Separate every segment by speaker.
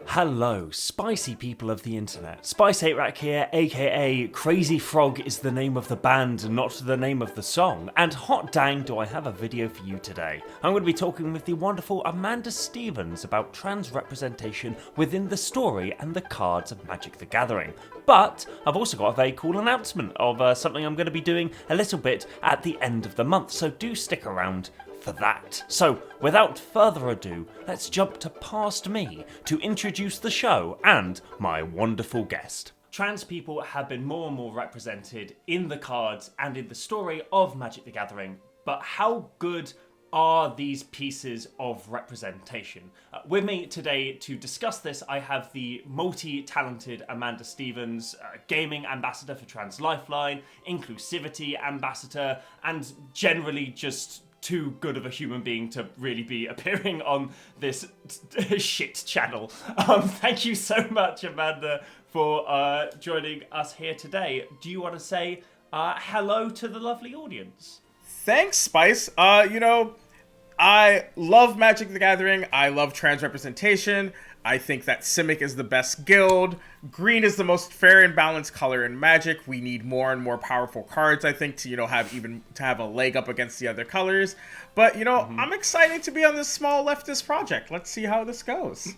Speaker 1: Hello, spicy people of the internet. Spice8Rack here, aka Crazy Frog is the name of the band, not the name of the song. And hot dang, do I have a video for you today. I'm going to be talking with the wonderful Amanda Stevens about trans representation within the story and the cards of Magic the Gathering. But I've also got a very cool announcement of something I'm going to be doing a little bit at the end of the month, so do stick around for that. So, without further ado, let's jump to past me to introduce the show and my wonderful guest. Trans people have been more and more represented in the cards and in the story of Magic the Gathering, but how good are these pieces of representation? With me today to discuss this, I have the multi-talented Amanda Stevens, gaming ambassador for Trans Lifeline, inclusivity ambassador, and generally just too good of a human being to really be appearing on this shit channel. Thank you so much, Amanda, for joining us here today. Do you want to say hello to the lovely audience?
Speaker 2: Thanks, Spice. I love Magic the Gathering. I love trans representation. I think that Simic is the best guild. Green is the most fair and balanced color in Magic. We need more and more powerful cards, I think, to have a leg up against the other colors. But I'm excited to be on this small leftist project. Let's see how this goes.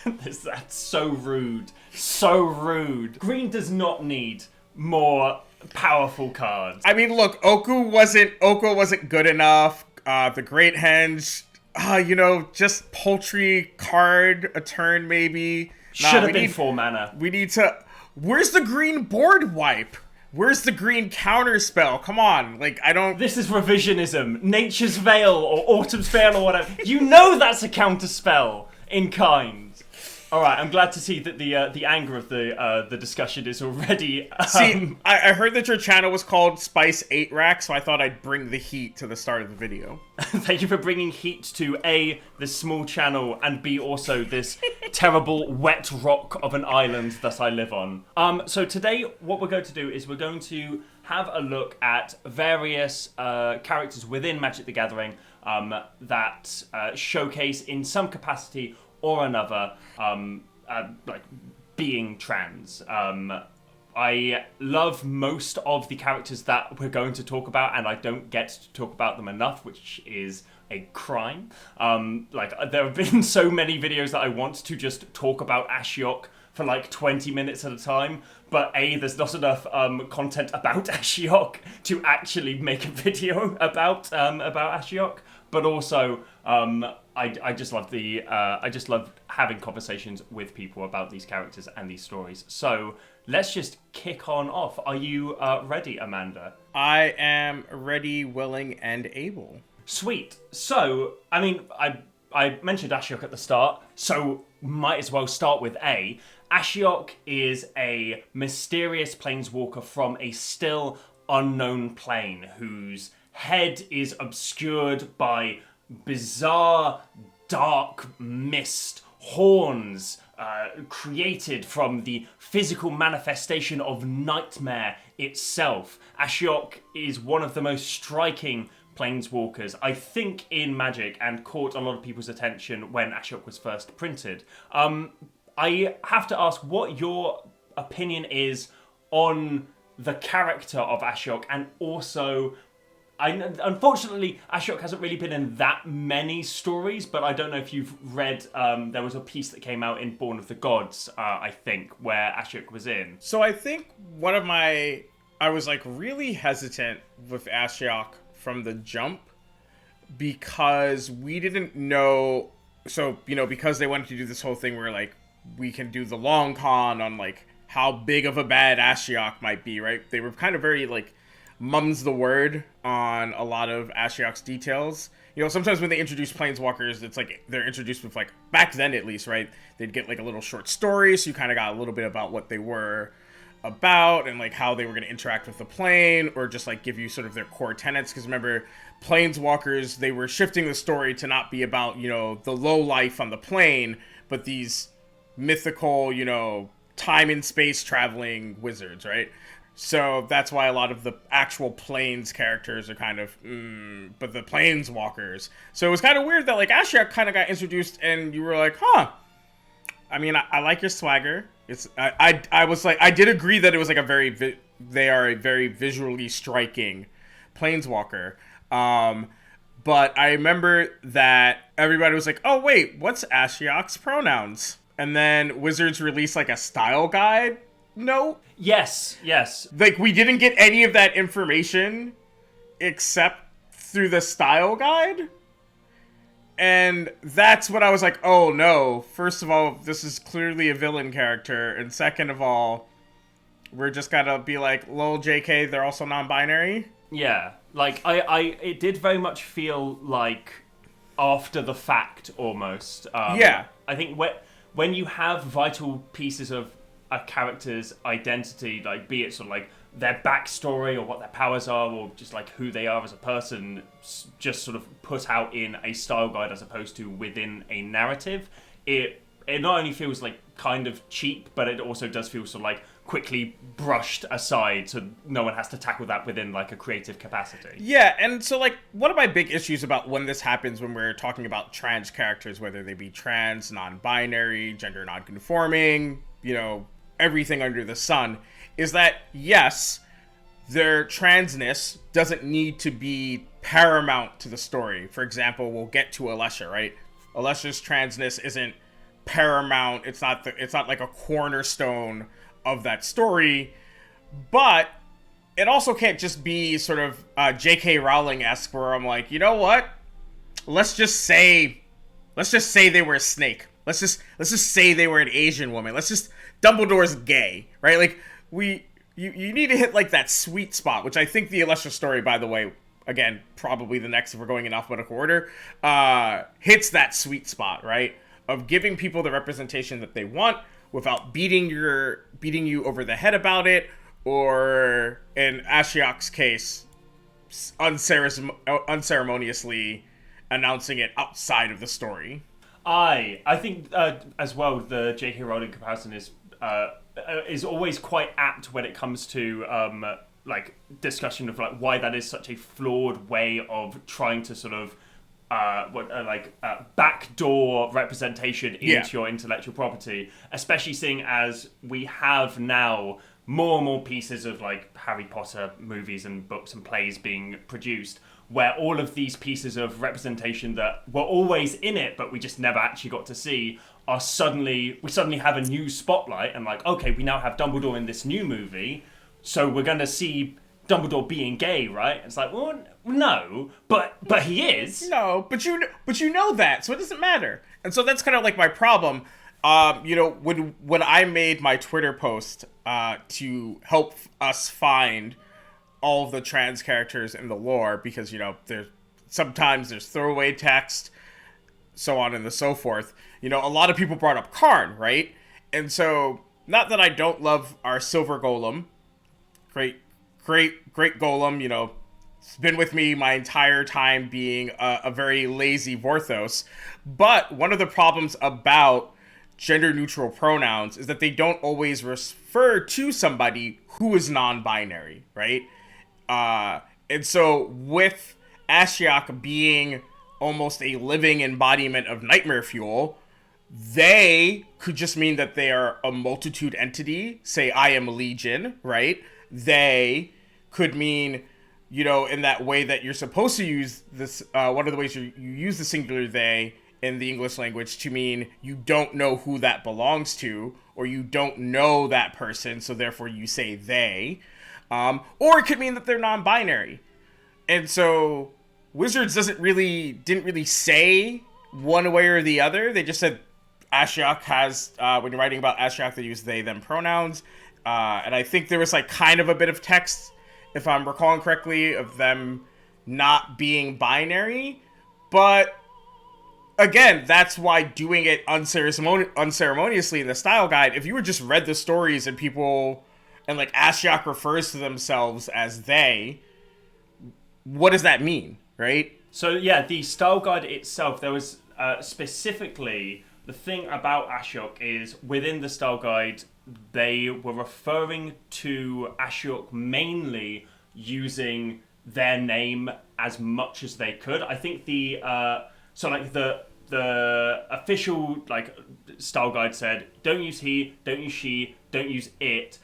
Speaker 1: That's so rude. So rude. Green does not need more powerful cards.
Speaker 2: I mean, look, Oko wasn't good enough. The Great Henge, just poultry card a turn maybe.
Speaker 1: Should have been 4 mana.
Speaker 2: We need to. Where's the green board wipe? Where's the green counter spell? Come on, I don't.
Speaker 1: This is revisionism. Nature's Veil or Autumn's Veil or whatever. You know that's a counter spell in kind. All right, I'm glad to see that the anger of the discussion is already.
Speaker 2: See, I heard that your channel was called Spice8Rack, so I thought I'd bring the heat to the start of the video.
Speaker 1: Thank you for bringing heat to A, this small channel, and B, also this terrible wet rock of an island that I live on. So today, what we're going to do is we're going to have a look at various characters within Magic the Gathering that showcase in some capacity or another, being trans. I love most of the characters that we're going to talk about, and I don't get to talk about them enough, which is a crime. There have been so many videos that I want to just talk about Ashiok for 20 minutes at a time, but A, there's not enough content about Ashiok to actually make a video about Ashiok, but also I just love having conversations with people about these characters and these stories. So let's just kick on off. Are you ready, Amanda?
Speaker 2: I am ready, willing, and able.
Speaker 1: Sweet. So, I mean, I mentioned Ashiok at the start, so might as well start with A. Ashiok is a mysterious planeswalker from a still unknown plane whose head is obscured by bizarre, dark mist, horns created from the physical manifestation of nightmare itself. Ashiok is one of the most striking planeswalkers, I think, in Magic, and caught a lot of people's attention when Ashiok was first printed. I have to ask what your opinion is on the character of Ashiok, and also, unfortunately, Ashiok hasn't really been in that many stories, but I don't know if you've read, there was a piece that came out in Born of the Gods, I think, where Ashiok was in.
Speaker 2: So I think I was really hesitant with Ashiok from the jump because we didn't know, because they wanted to do this whole thing where we can do the long con on how big of a bad Ashiok might be, right? They were kind of very mum's the word on a lot of Ashiok's details. Sometimes when they introduce planeswalkers, it's they're introduced with back then at least, right? They'd get a little short story, so you kind of got a little bit about what they were about and how they were going to interact with the plane, or just give you sort of their core tenets. Because remember, planeswalkers, they were shifting the story to not be about the low life on the plane, but these mythical time and space traveling wizards, right? So that's why a lot of the actual planes characters are kind of but the planeswalkers. So it was kind of weird that Ashiok kind of got introduced and you were like, huh, I mean, I like your swagger. I was like, I did agree that it was like they are a very visually striking planeswalker. But I remember that everybody was like, oh wait, what's Ashiok's pronouns? And then Wizards released like a style guide note.
Speaker 1: Yes.
Speaker 2: Like, we didn't get any of that information except through the style guide. And that's what I was like, oh no, first of all, this is clearly a villain character, and second of all, we're just gonna be like, lol, JK, they're also non-binary?
Speaker 1: Yeah, like, it did very much feel like after the fact, almost.
Speaker 2: Yeah.
Speaker 1: I think when you have vital pieces of a character's identity, like, be it sort of like their backstory or what their powers are or just like who they are as a person, just sort of put out in a style guide as opposed to within a narrative, it not only feels like kind of cheap, but it also does feel sort of like quickly brushed aside, so no one has to tackle that within like a creative capacity.
Speaker 2: Yeah, and so like one of my big issues about when this happens, when we're talking about trans characters, whether they be trans, non-binary, gender non-conforming, you know, everything under the sun, is that yes, their transness doesn't need to be paramount to the story. For example, we'll get to Alesha, right? Alesha's transness isn't paramount. It's not like a cornerstone of that story, but it also can't just be sort of J.K. Rowling-esque, where I'm like, you know what? Let's just say they were a snake. Let's just say they were an Asian woman. Dumbledore's gay, right? Like, you need to hit like that sweet spot, which I think the Alesha story, by the way, again, probably the next if we're going in alphabetical order, hits that sweet spot, right? Of giving people the representation that they want without beating you over the head about it, or in Ashiok's case, unceremoniously announcing it outside of the story.
Speaker 1: I think as well the J.K. Rowling comparison is always quite apt when it comes to like discussion of like why that is such a flawed way of trying to sort of backdoor representation into your intellectual property, especially seeing as we have now more and more pieces of like Harry Potter movies and books and plays being produced, where all of these pieces of representation that were always in it but we just never actually got to see are suddenly have a new spotlight, and like, okay, we now have Dumbledore in this new movie, so we're gonna see Dumbledore being gay, right? It's like, well, no, but he is.
Speaker 2: No, but you know that, so it doesn't matter. And so that's kind of like my problem. You know, when I made my Twitter post to help us find all of the trans characters in the lore, because, you know, sometimes there's throwaway text, so on and so forth. You know, a lot of people brought up Karn, right? And so, not that I don't love our Silver Golem, great Golem, you know, it's been with me my entire time being a very lazy Vorthos, but one of the problems about gender-neutral pronouns is that they don't always refer to somebody who is non-binary, right? And so with Ashiok being almost a living embodiment of nightmare fuel, they could just mean that they are a multitude entity. Say, I am Legion, right? They could mean, you know, in that way that you're supposed to use this, one of the ways you use the singular they in the English language to mean you don't know who that belongs to, or you don't know that person, so therefore you say they. Or it could mean that they're non-binary. And so Wizards didn't really say one way or the other. They just said Ashiok has, when you're writing about Ashiok, they use they, them pronouns. And I think there was like kind of a bit of text, if I'm recalling correctly, of them not being binary. But again, that's why doing it unceremoniously in the style guide, if you were just read the stories and people, and like Ashiok refers to themselves as they, what does that mean, right?
Speaker 1: So yeah, the style guide itself, there was specifically, the thing about Ashiok is within the style guide, they were referring to Ashiok mainly using their name as much as they could. I think the the official style guide said, don't use he, don't use she, don't use it.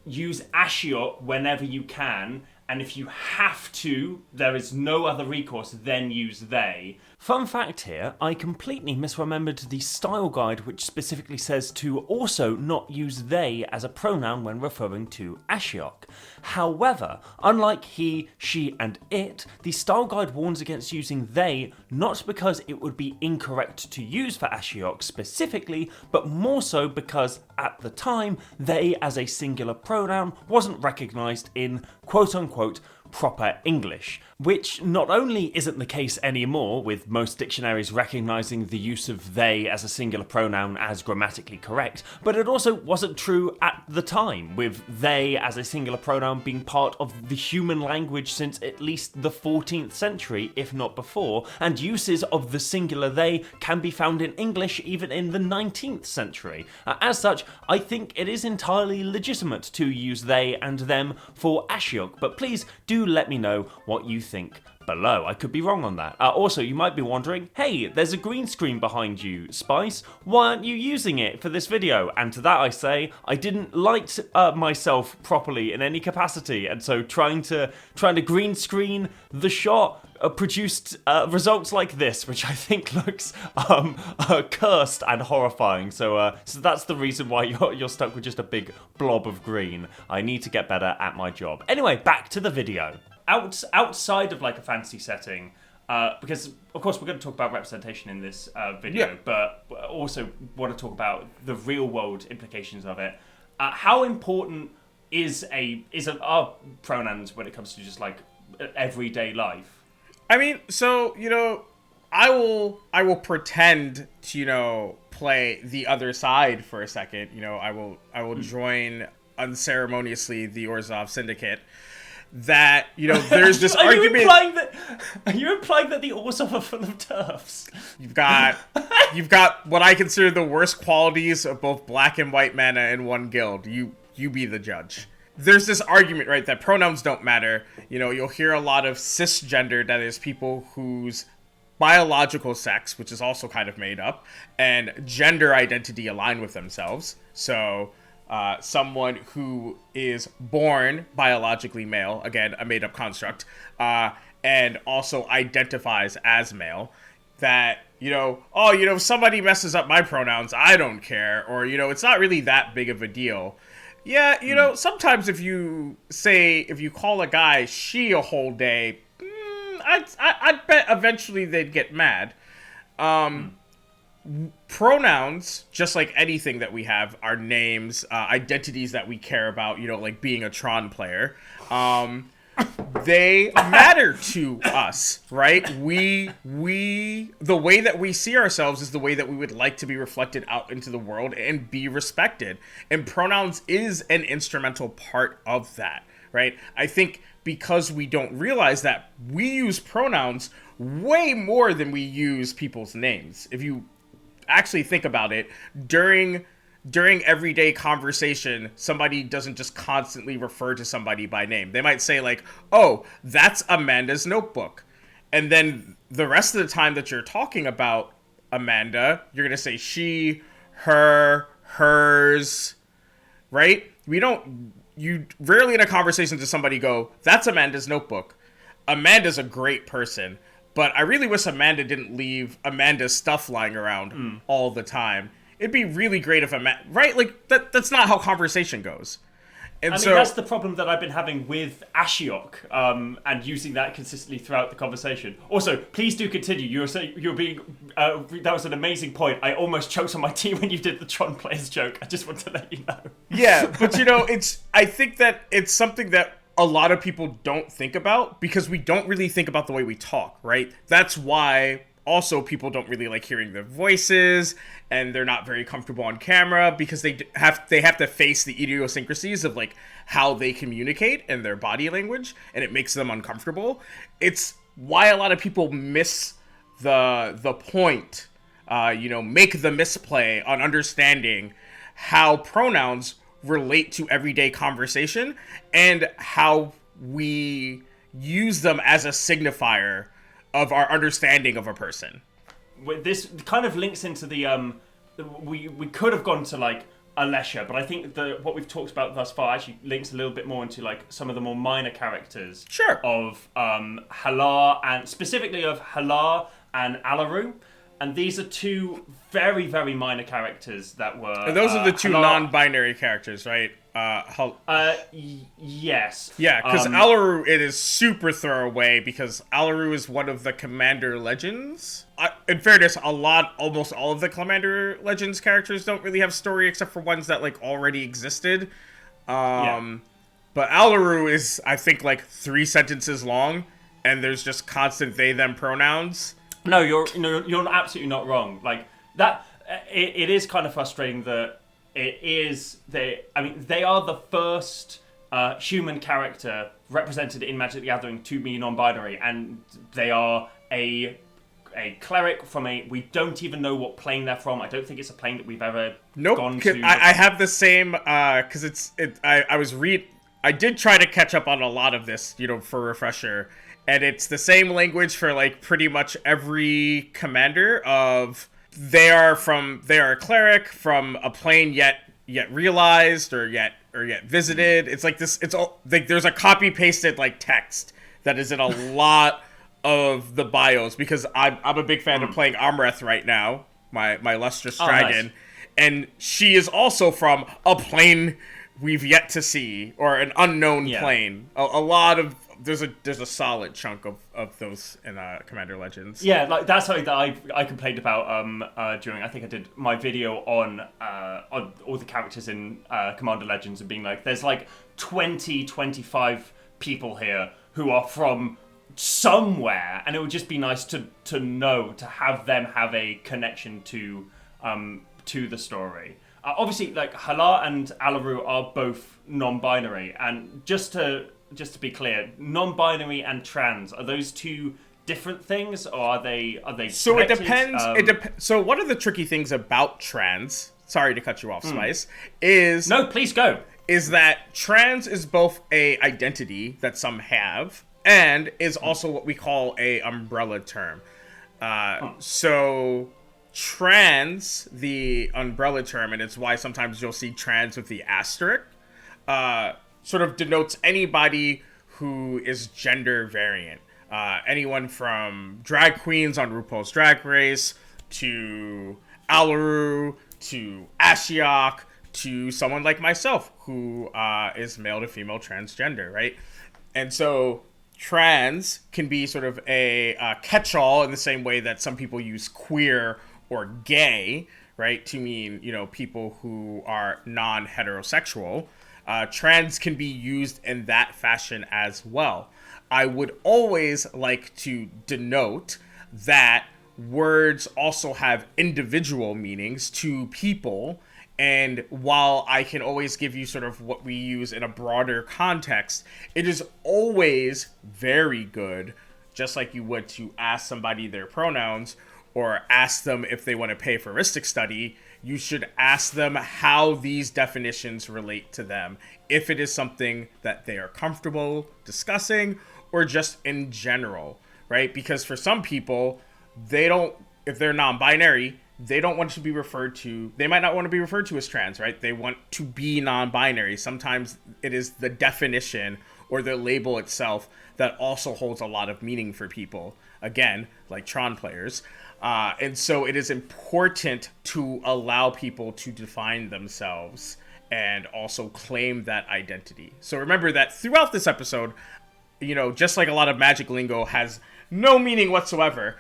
Speaker 1: Use ashiok whenever you can, and if you have to, there is no other recourse, then use they. Fun fact here, I completely misremembered the style guide which specifically says to also not use they as a pronoun when referring to ashiok. However, unlike he, she and it, the style guide warns against using they not because it would be incorrect to use for ashiok specifically, but more so because at the time, they as a singular pronoun wasn't recognised in quote-unquote proper English, which not only isn't the case anymore, with most dictionaries recognising the use of they as a singular pronoun as grammatically correct, but it also wasn't true at the time, with they as a singular pronoun being part of the human language since at least the 14th century, if not before, and uses of the singular they can be found in English even in the 19th century. As such, I think it is entirely legitimate to use they and them for ashiok, but please do let me know what you think below. I could be wrong on that. Also, you might be wondering, hey, there's a green screen behind you, Spice. Why aren't you using it for this video? And to that I say, I didn't light myself properly in any capacity, and so trying to green screen the shot produced results like this, which I think looks cursed and horrifying. So that's the reason why you're stuck with just a big blob of green. I need to get better at my job. Anyway, back to the video. Outside of a fantasy setting, because of course we're going to talk about representation in this video, but also want to talk about the real world implications of it. How important are pronouns when it comes to just everyday life?
Speaker 2: I mean, so, I will pretend to, play the other side for a second. I will join unceremoniously the Orzhov Syndicate. That, there's this argument.
Speaker 1: Are you implying that the Orzhov are full of turfs?
Speaker 2: You've got what I consider the worst qualities of both black and white mana in one guild. You be the judge. There's this argument, right, that pronouns don't matter. You'll hear a lot of cisgender, that is, people whose biological sex, which is also kind of made up, and gender identity align with themselves. So, someone who is born biologically male, again, a made-up construct, and also identifies as male, that, somebody messes up my pronouns, I don't care, or, it's not really that big of a deal. Yeah, sometimes if you call a guy she a whole day, I'd bet eventually they'd get mad. Pronouns, just like anything that we have, are names, identities that we care about, like being a Tron player. They matter to us, right? The way that we see ourselves is the way that we would like to be reflected out into the world and be respected. And pronouns is an instrumental part of that, right? I think because we don't realize that, we use pronouns way more than we use people's names. If you actually think about it, during everyday conversation, somebody doesn't just constantly refer to somebody by name. They might say oh, that's Amanda's notebook. And then the rest of the time that you're talking about Amanda, you're going to say she, her, hers, right? You rarely in a conversation does somebody go, that's Amanda's notebook. Amanda's a great person, but I really wish Amanda didn't leave Amanda's stuff lying around all the time. It'd be really great if right? That's not how conversation goes. And
Speaker 1: that's the problem that I've been having with ashiok, and using that consistently throughout the conversation. Also, please do continue. You're being that was an amazing point. I almost choked on my tea when you did the Tron players joke. I just want to let you know.
Speaker 2: Yeah, but I think that it's something that a lot of people don't think about because we don't really think about the way we talk, right? That's why also people don't really like hearing their voices, and they're not very comfortable on camera because they have to face the idiosyncrasies of how they communicate and their body language, and it makes them uncomfortable. It's why a lot of people miss the point, make the misplay on understanding how pronouns relate to everyday conversation and how we use them as a signifier of our understanding of a person.
Speaker 1: this kind of links into the we could have gone to like alesha, but I think what we've talked about thus far actually links a little bit more into like some of the more minor characters of Halar, and specifically of Halar and Alaru. And these are two very, very minor characters that were...
Speaker 2: And those are the two non-binary characters, right?
Speaker 1: Yes.
Speaker 2: Yeah, because Alaru, it is super throwaway, because Alaru is one of the Commander Legends. In fairness, almost all of the Commander Legends characters don't really have story, except for ones that, like, already existed. But Alaru is, I think, like, 3 sentences long, and there's just constant they-them pronouns.
Speaker 1: No, you're absolutely not wrong. Like that, it is kind of frustrating that they are the first human character represented in Magic the Gathering to be non-binary, and they are a cleric from we don't even know what plane they're from. I don't think it's a plane that we've ever gone to.
Speaker 2: I have the same because I did try to catch up on a lot of this, for a refresher. And it's the same language for like pretty much every commander of they are a cleric from a plane yet realized or yet visited. It's like this. It's all like there's a copy pasted like text that is in a lot of the bios, because I'm a big fan of playing Amreth right now, my lustrous dragon,
Speaker 1: nice.
Speaker 2: And she is also from a plane we've yet to see, or an unknown plane. A lot of there's a solid chunk of those in Commander Legends.
Speaker 1: Yeah, like that's something that I complained about during, I think I did my video on all the characters in Commander Legends, and being like, there's like 25 people here who are from somewhere, and it would just be nice to know, to have them have a connection to the story. Obviously, like Halar and Alaru are both non-binary, and just to be clear, non-binary and trans, are those two different things, or are they
Speaker 2: So
Speaker 1: connected?
Speaker 2: It depends. So one of the tricky things about trans, sorry to cut you off, Spice, is
Speaker 1: no, please go.
Speaker 2: Is that trans is both a identity that some have, and is also what we call a umbrella term. So trans, the umbrella term, and it's why sometimes you'll see trans with the asterisk, sort of denotes anybody who is gender variant. Anyone from drag queens on RuPaul's Drag Race, to Alaru, to Ashiok, to someone like myself who is male to female transgender, right? And so trans can be sort of a catch-all in the same way that some people use queer or gay, right, to mean, people who are non-heterosexual. Trans can be used in that fashion as well. I would always like to denote that words also have individual meanings to people, and while I can always give you sort of what we use in a broader context, it is always very good, just like you would to ask somebody their pronouns or ask them if they want to pay for Ristic Study, you should ask them how these definitions relate to them, if it is something that they are comfortable discussing, or just in general, right? Because for some people, if they're non-binary, they don't want to be referred to, they might not want to be referred to as trans, right? They want to be non-binary. Sometimes it is the definition or the label itself that also holds a lot of meaning for people. Again, like Tron players. And so it is important to allow people to define themselves and also claim that identity. So remember that throughout this episode, just like a lot of Magic lingo has no meaning whatsoever,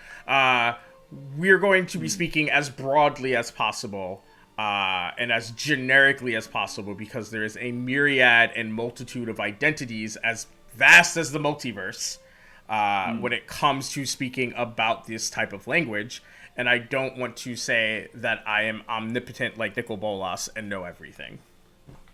Speaker 2: we're going to be speaking as broadly as possible and as generically as possible, because there is a myriad and multitude of identities as vast as the multiverse when it comes to speaking about this type of language. And I don't want to say that I am omnipotent like Nicol Bolas and know everything.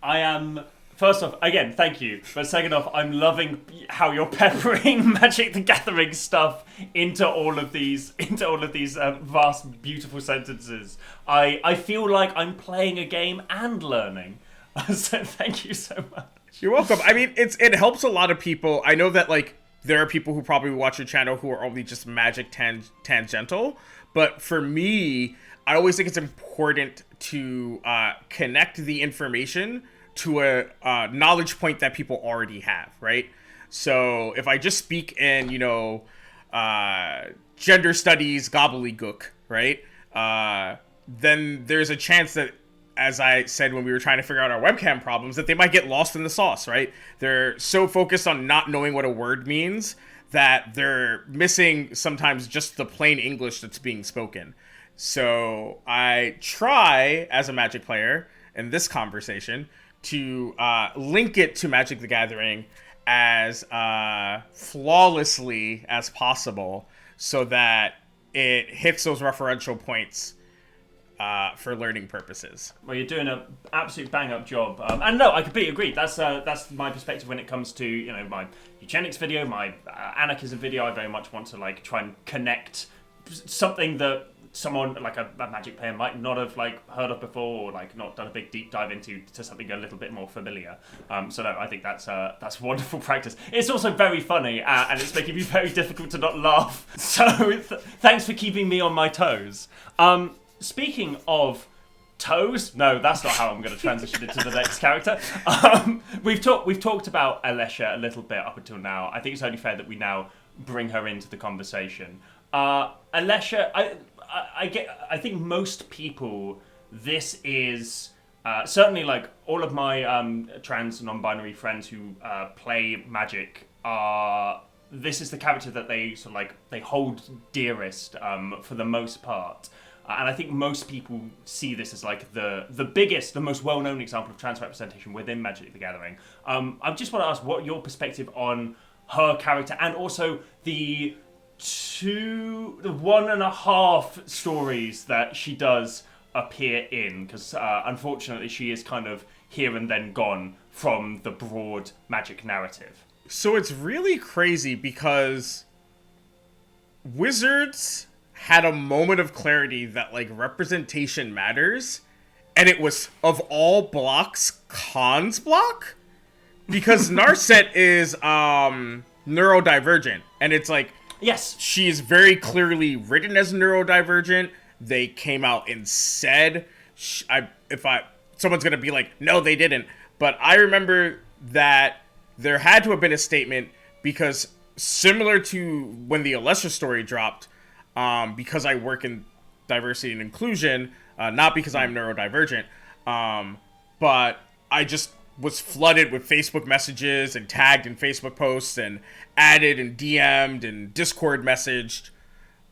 Speaker 1: I am... First off, again, thank you. But second off, I'm loving how you're peppering Magic the Gathering stuff into all of these vast, beautiful sentences. I feel like I'm playing a game and learning. So thank you so much.
Speaker 2: You're welcome. I mean, it helps a lot of people. I know that there are people who probably watch your channel who are only just Magic tangential, But for me, I always think it's important to connect the information to a knowledge point that people already have, right? So if I just speak in, gender studies gobbledygook, right? Then there's a chance that, as I said when we were trying to figure out our webcam problems, that they might get lost in the sauce, right? They're so focused on not knowing what a word means that they're missing sometimes just the plain English that's being spoken. So I try, as a Magic player, in this conversation, to link it to Magic the Gathering as flawlessly as possible so that it hits those referential points for learning purposes.
Speaker 1: Well, you're doing an absolute bang-up job. And no, I completely agree. That's my perspective when it comes to, my eugenics video, my anarchism video. I very much want to, try and connect something that someone, like a Magic player, might not have, heard of before or, not done a big deep dive into to something a little bit more familiar. So, no, I think that's wonderful practice. It's also very funny, and it's making me very difficult to not laugh. So, thanks for keeping me on my toes. Speaking of toes, no, that's not how I'm going to transition into the next character. We've talked about Alesha a little bit up until now. I think it's only fair that we now bring her into the conversation. Alesha, I think most people, this is certainly all of my trans non-binary friends who play Magic this is the character that they sort of they hold dearest for the most part. And I think most people see this as the biggest, the most well-known example of trans representation within Magic the Gathering. I just want to ask what your perspective on her character and also the 1.5 stories that she does appear in, because unfortunately she is kind of here and then gone from the broad Magic narrative.
Speaker 2: So it's really crazy because Wizards had a moment of clarity that representation matters, and it was, of all blocks, Khan's block, because Narset is neurodivergent, and it's
Speaker 1: yes,
Speaker 2: she is very clearly written as neurodivergent. They came out and said, someone's gonna be no, they didn't, but I remember that there had to have been a statement, because similar to when the Alesha story dropped, because I work in diversity and inclusion, not because I'm neurodivergent, but I just was flooded with Facebook messages and tagged in Facebook posts and added and DM'd and Discord messaged.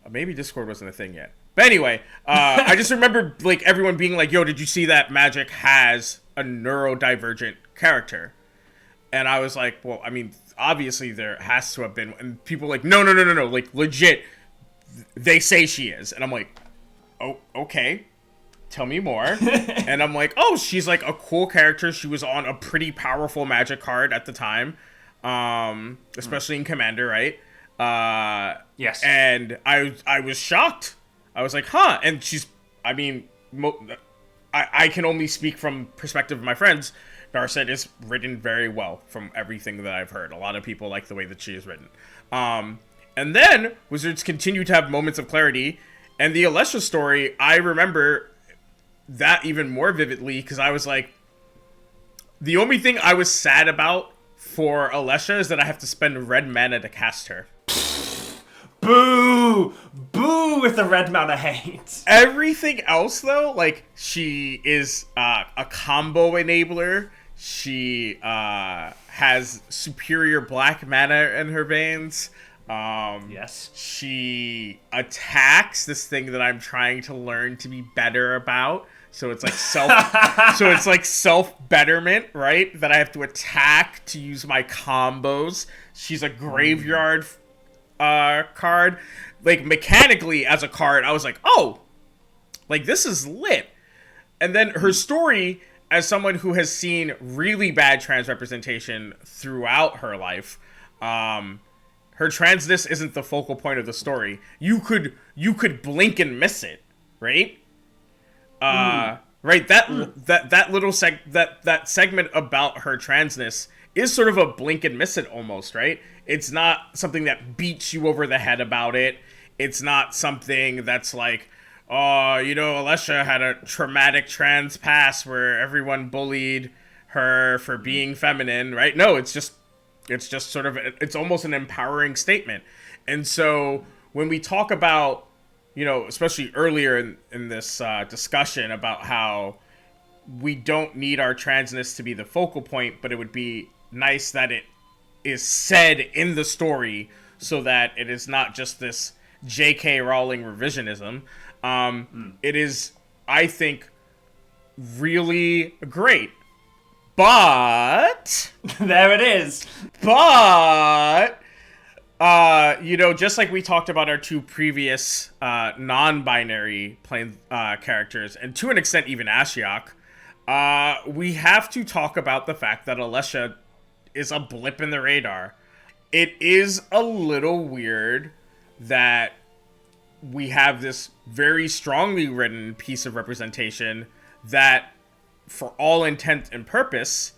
Speaker 2: Maybe Discord wasn't a thing yet. But anyway, I just remember everyone being yo, did you see that Magic has a neurodivergent character? And I was well, I mean, obviously there has to have been. And people no, legit, they say she is. And I'm oh, okay, tell me more. And I'm oh, she's a cool character. She was on a pretty powerful Magic card at the time, especially in Commander, right?
Speaker 1: Yes.
Speaker 2: And I was shocked. I was huh. And she's, I mean, I can only speak from perspective of my friends. Narset is written very well from everything that I've heard. A lot of people like the way that she is written. And then Wizards continue to have moments of clarity. And the Alesha story, I remember that even more vividly, because I was the only thing I was sad about for Alesha is that I have to spend red mana to cast her.
Speaker 1: Boo! Boo with the red mana hate.
Speaker 2: Everything else, though, she is a combo enabler. She has superior black mana in her veins.
Speaker 1: Yes.
Speaker 2: She attacks, this thing that I'm trying to learn to be better about. So it's self betterment, right? That I have to attack to use my combos. She's a graveyard card. Mechanically as a card, I was oh, this is lit. And then her story, as someone who has seen really bad trans representation throughout her life, her transness isn't the focal point of the story. You could blink and miss it, right? Right. That little that segment about her transness is sort of a blink and miss it almost, right? It's not something that beats you over the head about it. It's not something that's like, oh, Alesha had a traumatic trans past where everyone bullied her for being feminine, right? No, it's just sort of, it's almost an empowering statement. And so when we talk about, especially earlier in this discussion about how we don't need our transness to be the focal point, but it would be nice that it is said in the story so that it is not just this J.K. Rowling revisionism. It is, I think, really great. But
Speaker 1: there it is.
Speaker 2: But just like we talked about our two previous non-binary plane characters, and to an extent even Ashiok, we have to talk about the fact that Alesha is a blip in the radar. It is a little weird that we have this very strongly written piece of representation that, for all intent and purpose,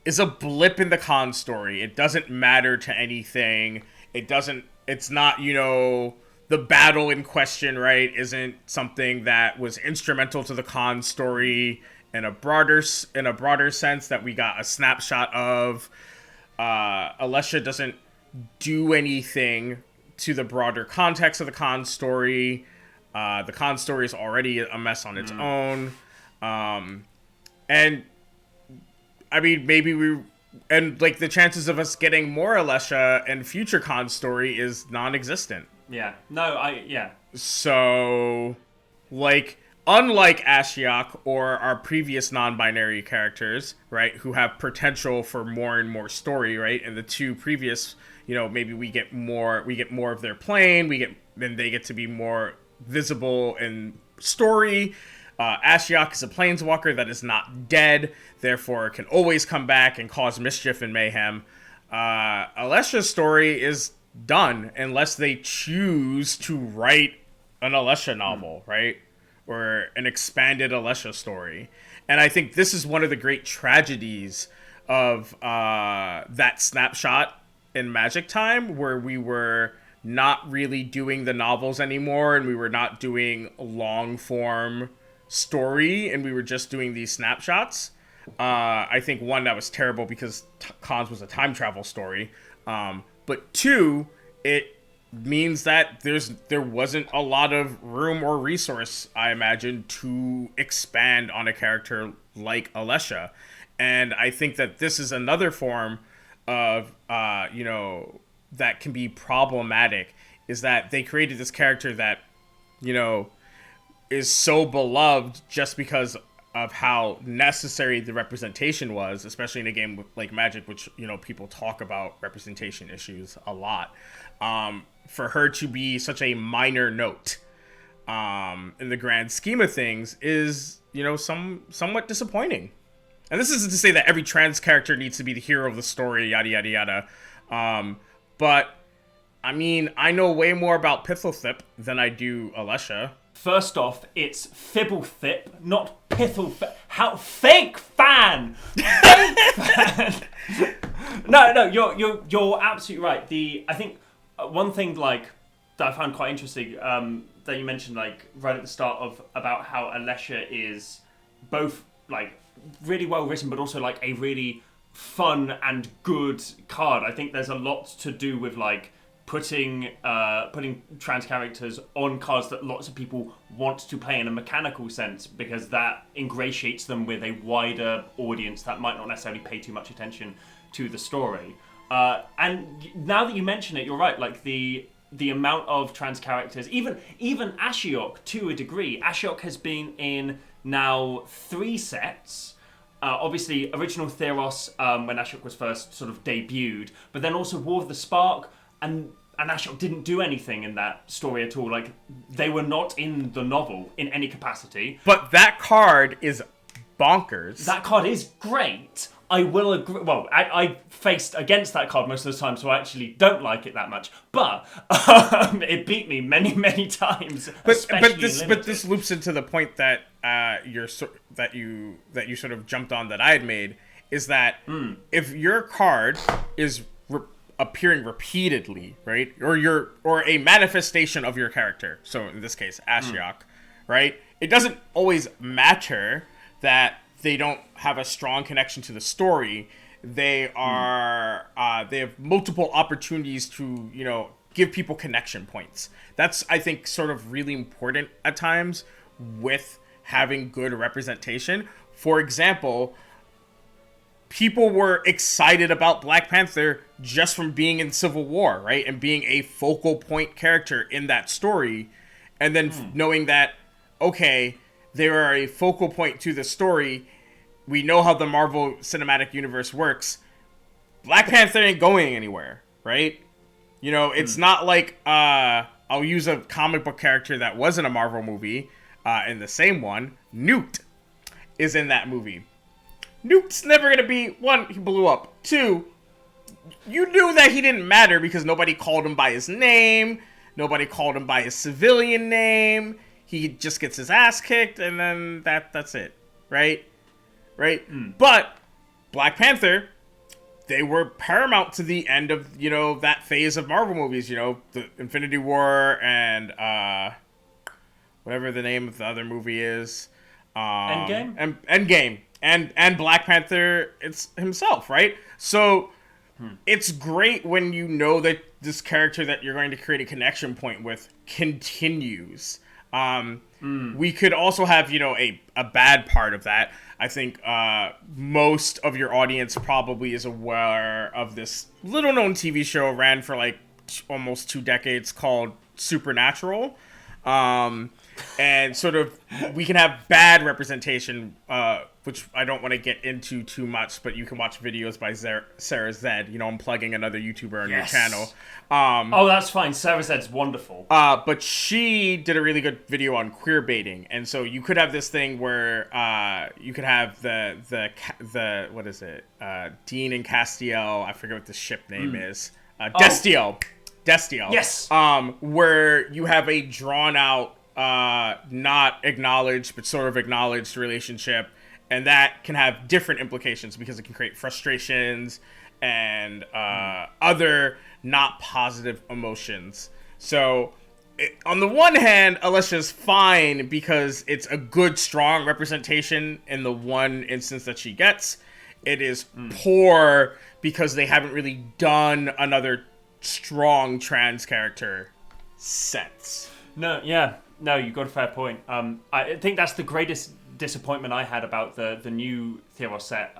Speaker 2: is a blip in the con story. It doesn't matter to anything. It's not, the battle in question, right, isn't something that was instrumental to the con story in a broader sense that we got a snapshot of. Alesha doesn't do anything to the broader context of the con story. The con story is already a mess on its own. And I mean, the chances of us getting more Alesha and future con story is non-existent.
Speaker 1: Yeah.
Speaker 2: So, unlike Ashiok or our previous non-binary characters, right, who have potential for more and more story, right, and the two previous, maybe we get more of their plane, then they get to be more visible in story. Ashiok is a planeswalker that is not dead, therefore can always come back and cause mischief and mayhem. Alesha's story is done unless they choose to write an Alesha novel, right? Or an expanded Alesha story. And I think this is one of the great tragedies of that snapshot in Magic time, where we were not really doing the novels anymore, and we were not doing long form story, and we were just doing these snapshots. I think one, that was terrible because Cons was a time travel story, but two, it means that there wasn't a lot of room or resource, I imagine, to expand on a character like Alesha. And I think that this is another form of that can be problematic, is that they created this character that is so beloved just because of how necessary the representation was, especially in a game like Magic, which, people talk about representation issues a lot. For her to be such a minor note in the grand scheme of things is, somewhat disappointing. And this isn't to say that every trans character needs to be the hero of the story, yada, yada, yada. But, I mean, I know way more about Pithlethip than I do Alesha.
Speaker 1: First off, it's Fibblethip, not Pithlethip. How fake fan! Fake fan! No, you're absolutely right. I think one thing that I found quite interesting that you mentioned right at the start about how Alesha is both really well written, but also a really fun and good card. I think there's a lot to do with putting trans characters on cards that lots of people want to play in a mechanical sense, because that ingratiates them with a wider audience that might not necessarily pay too much attention to the story. And now that you mention it, you're right. The amount of trans characters, even Ashiok to a degree. Ashiok has been in now 3 sets. Obviously, original Theros when Ashiok was first sort of debuted, but then also War of the Spark. And Ashiok didn't do anything in that story at all. They were not in the novel in any capacity.
Speaker 2: But that card is bonkers.
Speaker 1: That card is great. I will agree. Well, I faced against that card most of the time, so I actually don't like it that much. But it beat me many, many times.
Speaker 2: But this loops into the point that you sort of jumped on that I had made, is that if your card is appearing repeatedly, right? Or a manifestation of your character. So in this case, Ashiok, right? It doesn't always matter that they don't have a strong connection to the story. They are they have multiple opportunities to, you know, give people connection points. That's, I think, sort of really important at times with having good representation. For example, people were excited about Black Panther just from being in Civil War, right? And being a focal point character in that story. And then knowing that, okay, they are a focal point to the story. We know how the Marvel Cinematic Universe works. Black Panther ain't going anywhere, right? You know, it's not like, I'll use a comic book character that wasn't a Marvel movie, in the same one. Newt is in that movie. Newt's never gonna be, one, he blew up. Two, you knew that he didn't matter because nobody called him by his name. Nobody called him by his civilian name. He just gets his ass kicked, and then that's it, right? Right? But Black Panther, they were paramount to the end of, you know, that phase of Marvel movies, you know, the Infinity War and whatever the name of the other movie is.
Speaker 1: Endgame?
Speaker 2: Endgame. And Black Panther it's himself, right? So it's great when you know that this character that you're going to create a connection point with continues. We could also have, you know, a bad part of that. I think most of your audience probably is aware of this little known TV show, ran for like almost 2 decades, called Supernatural. And sort of, we can have bad representation, which I don't want to get into too much, but you can watch videos by Sarah Zed. You know, I'm plugging another YouTuber on your channel.
Speaker 1: Oh, that's fine. Sarah Zed's wonderful.
Speaker 2: But she did a really good video on queer baiting, and so you could have this thing where you could have the what is it? Dean and Castiel. I forget what the ship name is. Destiel.
Speaker 1: Yes.
Speaker 2: Where you have a drawn out, not acknowledged but sort of acknowledged relationship, and that can have different implications because it can create frustrations and other not positive emotions. So on the one hand, Alesha's fine because it's a good, strong representation in the one instance that she gets. It is poor because they haven't really done another strong trans character since.
Speaker 1: No, you got a fair point. I think that's the greatest disappointment I had about the new Theros set,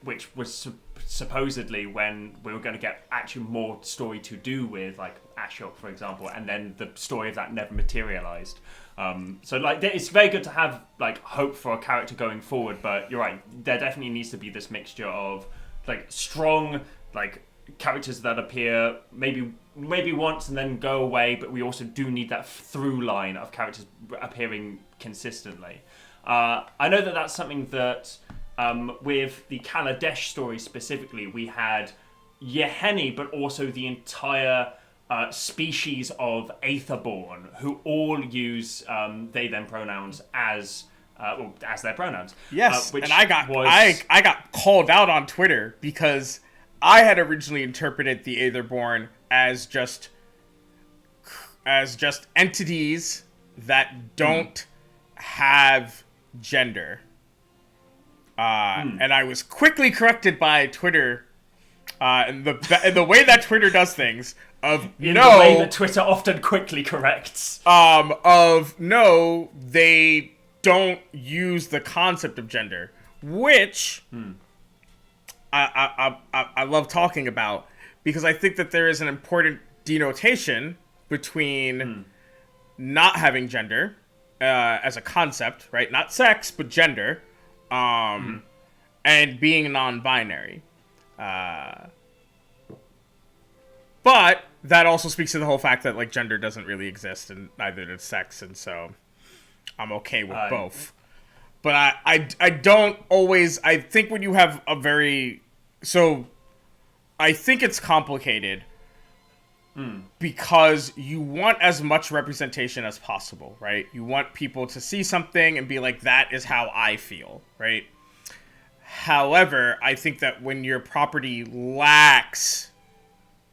Speaker 1: which was supposedly when we were going to get actually more story to do with, like Ashiok, for example, and then the story of that never materialized. So like, it's very good to have like hope for a character going forward, but you're right, there definitely needs to be this mixture of like strong like characters that appear maybe once and then go away, but we also do need that through line of characters appearing consistently. I know that that's something that with the Kaladesh story specifically, we had Yeheni, but also the entire species of Aetherborn, who all use they them pronouns as their pronouns.
Speaker 2: Yes, and I got called out on Twitter because I had originally interpreted the Aetherborn as just entities that don't have gender. And I was quickly corrected by Twitter, in the way that Twitter does things, the way that Twitter
Speaker 1: often quickly corrects.
Speaker 2: No, they don't use the concept of gender, which I love talking about, because I think that there is an important denotation between not having gender as a concept, right? Not sex, but gender, and being non-binary. But that also speaks to the whole fact that like gender doesn't really exist, and neither does sex, and so I'm okay with both. But I don't always. I think when you have a very... So I think it's complicated because you want as much representation as possible, right? You want people to see something and be like, that is how I feel, right? However, I think that when your property lacks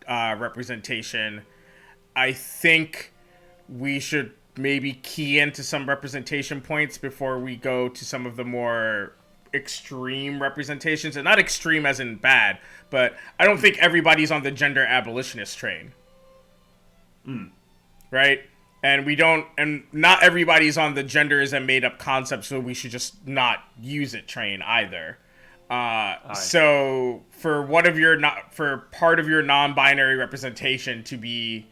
Speaker 2: representation. I think we should maybe key into some representation points before we go to some of the more extreme representations. And not extreme as in bad, but I don't think everybody's on the gender abolitionist train. Right? And not everybody's on the gender is a made up concept, so we should just not use it train either. So for part of your non-binary representation to be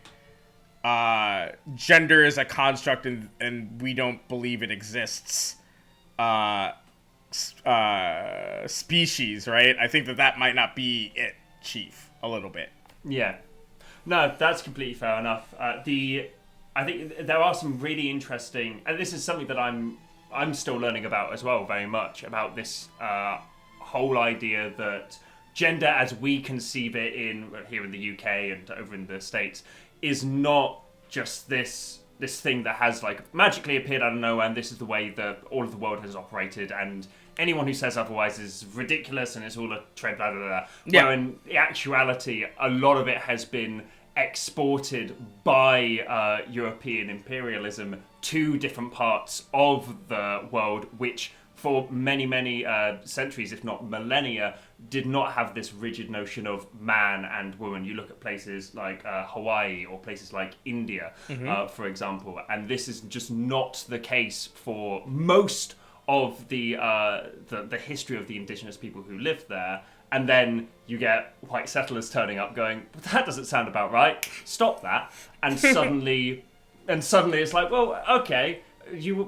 Speaker 2: gender is a construct and we don't believe it exists species, right? I think that might not be it, Chief, a little bit.
Speaker 1: Yeah. No, that's completely fair enough. I think there are some really interesting, and this is something that I'm still learning about as well, very much, about this whole idea that gender as we conceive it here in the UK and over in the States is not just this thing that has like magically appeared out of nowhere, and this is the way that all of the world has operated, and anyone who says otherwise is ridiculous and it's all a trend, blah, blah, blah.
Speaker 2: Yeah.
Speaker 1: Where in actuality, a lot of it has been exported by European imperialism to different parts of the world, which for many, many centuries, if not millennia, did not have this rigid notion of man and woman. You look at places like Hawaii or places like India, for example, and this is just not the case for most of the history of the indigenous people who lived there. And then you get white settlers turning up going, that doesn't sound about right. Stop that. And suddenly it's like, well, okay, you're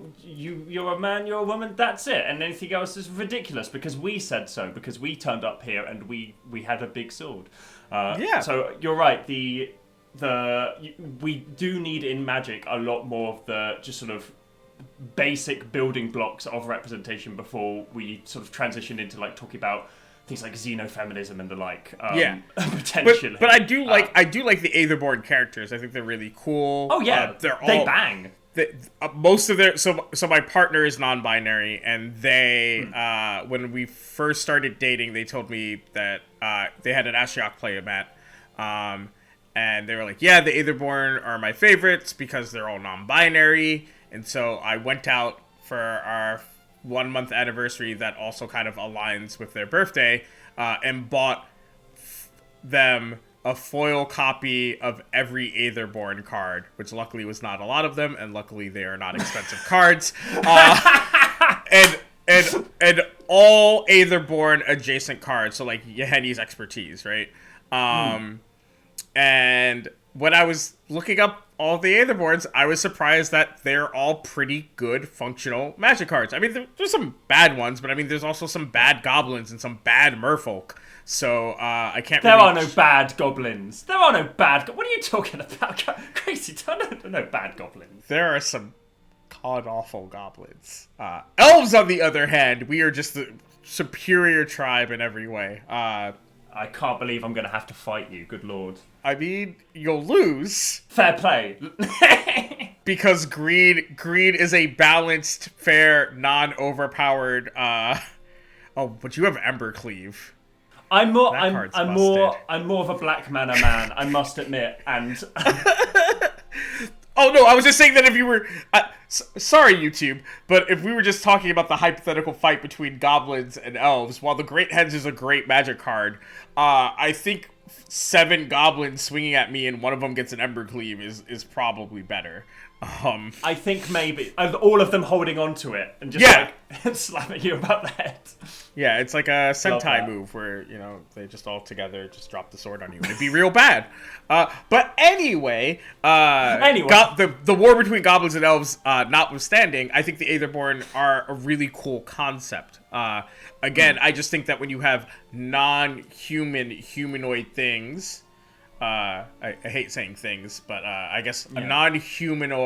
Speaker 1: a man, you're a woman, that's it. And anything else is ridiculous because we said so, because we turned up here and we had a big sword. So you're right. We do need in Magic a lot more of the just sort of basic building blocks of representation before we sort of transition into like talking about things like xenofeminism and the like. Potentially,
Speaker 2: but I do like the Aetherborn characters. I think they're really cool.
Speaker 1: Oh yeah, they bang.
Speaker 2: Most of their so my partner is non-binary, and they when we first started dating, they told me that they had an Ashiok playmat, and they were like, yeah, the Aetherborn are my favorites because they're all non-binary. And so I went out for our 1 month anniversary that also kind of aligns with their birthday, and bought them a foil copy of every Aetherborn card, which luckily was not a lot of them, and luckily they are not expensive cards. And all Aetherborn adjacent cards, so like Yeheni's expertise, right? And when I was looking up all the Aetherborns, I was surprised that they're all pretty good functional Magic cards. I mean, there's some bad ones, but I mean, there's also some bad goblins and some bad merfolk. So I can't.
Speaker 1: There are no bad goblins. There are no bad. What are you talking about? Crazy. No bad goblins.
Speaker 2: There are some god awful goblins. Elves, on the other hand, we are just the superior tribe in every way.
Speaker 1: I can't believe I'm going to have to fight you. Good lord.
Speaker 2: I mean, you'll lose.
Speaker 1: Fair play.
Speaker 2: Because greed is a balanced, fair, non-overpowered. Oh, but you have Embercleave.
Speaker 1: I'm more of a black mana man, I must admit, and
Speaker 2: oh no, I was just saying that if you were sorry YouTube, but if we were just talking about the hypothetical fight between goblins and elves, while the Great Hens is a great Magic card, I think 7 goblins swinging at me and one of them gets an Embercleave is probably better.
Speaker 1: I think maybe all of them holding onto it and just like slamming you about the head.
Speaker 2: Yeah, it's like a Sentai move where, you know, they just all together just drop the sword on you. It'd be real bad. But anyway, the war between goblins and elves notwithstanding, I think the Aetherborn are a really cool concept. Again, I just think that when you have non-human humanoid things, I hate saying things, but I guess a non-human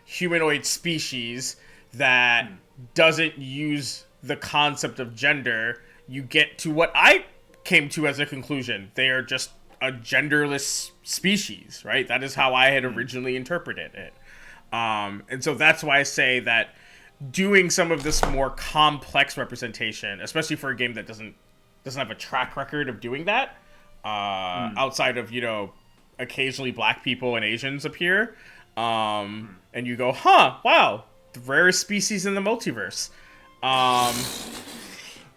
Speaker 2: humanoid species that doesn't use the concept of gender, you get to what I came to as a conclusion. They are just a genderless species, right? That is how I had originally interpreted it. And so that's why I say that doing some of this more complex representation, especially for a game that doesn't have a track record of doing that, outside of, occasionally black people and Asians appear. And you go, huh, wow, the rarest species in the multiverse.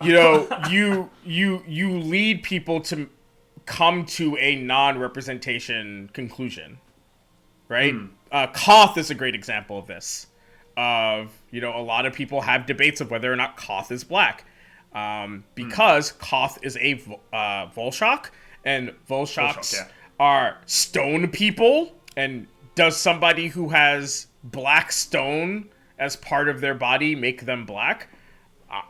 Speaker 2: You lead people to come to a non-representation conclusion, right? Koth is a great example of this. A lot of people have debates of whether or not Koth is black, because Koth is a Volshok, and Volshoks are stone people. And does somebody who has black stone as part of their body make them black?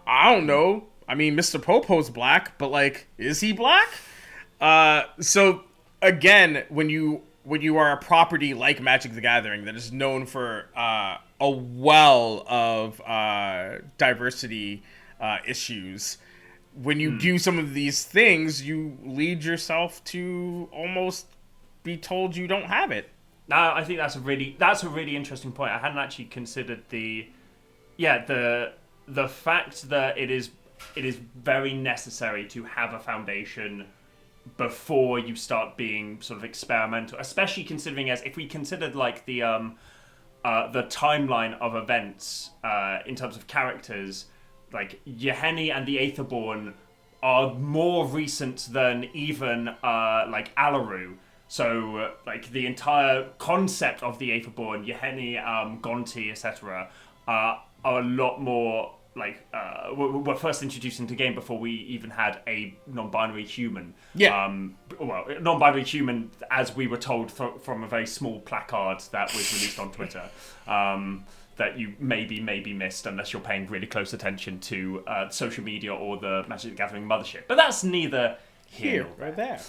Speaker 2: I don't know. I mean, Mr. Popo's black, but like, is he black? So again, when you are a property like Magic the Gathering that is known for a well of diversity issues, when you do some of these things, you lead yourself to almost be told you don't have it.
Speaker 1: I think that's a really interesting point. I hadn't actually considered the fact that it is very necessary to have a foundation before you start being sort of experimental, especially considering if we considered like the timeline of events in terms of characters, like Yeheni and the Aetherborn are more recent than even like Alaru. So like the entire concept of the Aetherborn, Yeheni, Gonti, etc., are a lot more like were first introduced into the game before we even had a non-binary human. Non-binary human, as we were told from a very small placard that was released on Twitter, that you maybe missed unless you're paying really close attention to social media or the Magic the Gathering mothership. But that's neither here nor
Speaker 2: there.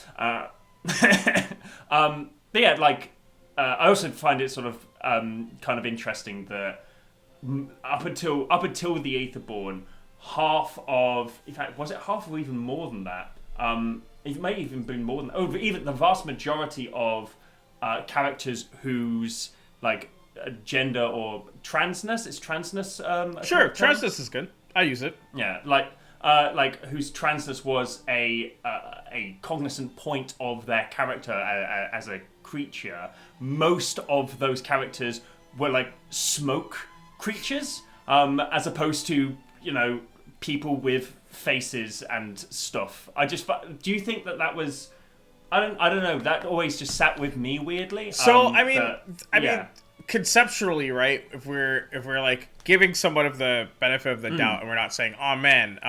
Speaker 1: But yeah, like I also find it sort of kind of interesting that up until the Aetherborn, was it half or even more than that? It may even been more than even the vast majority of characters whose like gender or transness is transness.
Speaker 2: Sure, transness is good. I use it.
Speaker 1: Yeah, like whose transness was a cognizant point of their character as a creature. Most of those characters were like smoke creatures, as opposed to people with faces and stuff. Do you think that was? I don't know. That always just sat with me weirdly.
Speaker 2: So I mean, conceptually, right? If we're like giving somewhat of the benefit of the doubt, and we're not saying, oh man,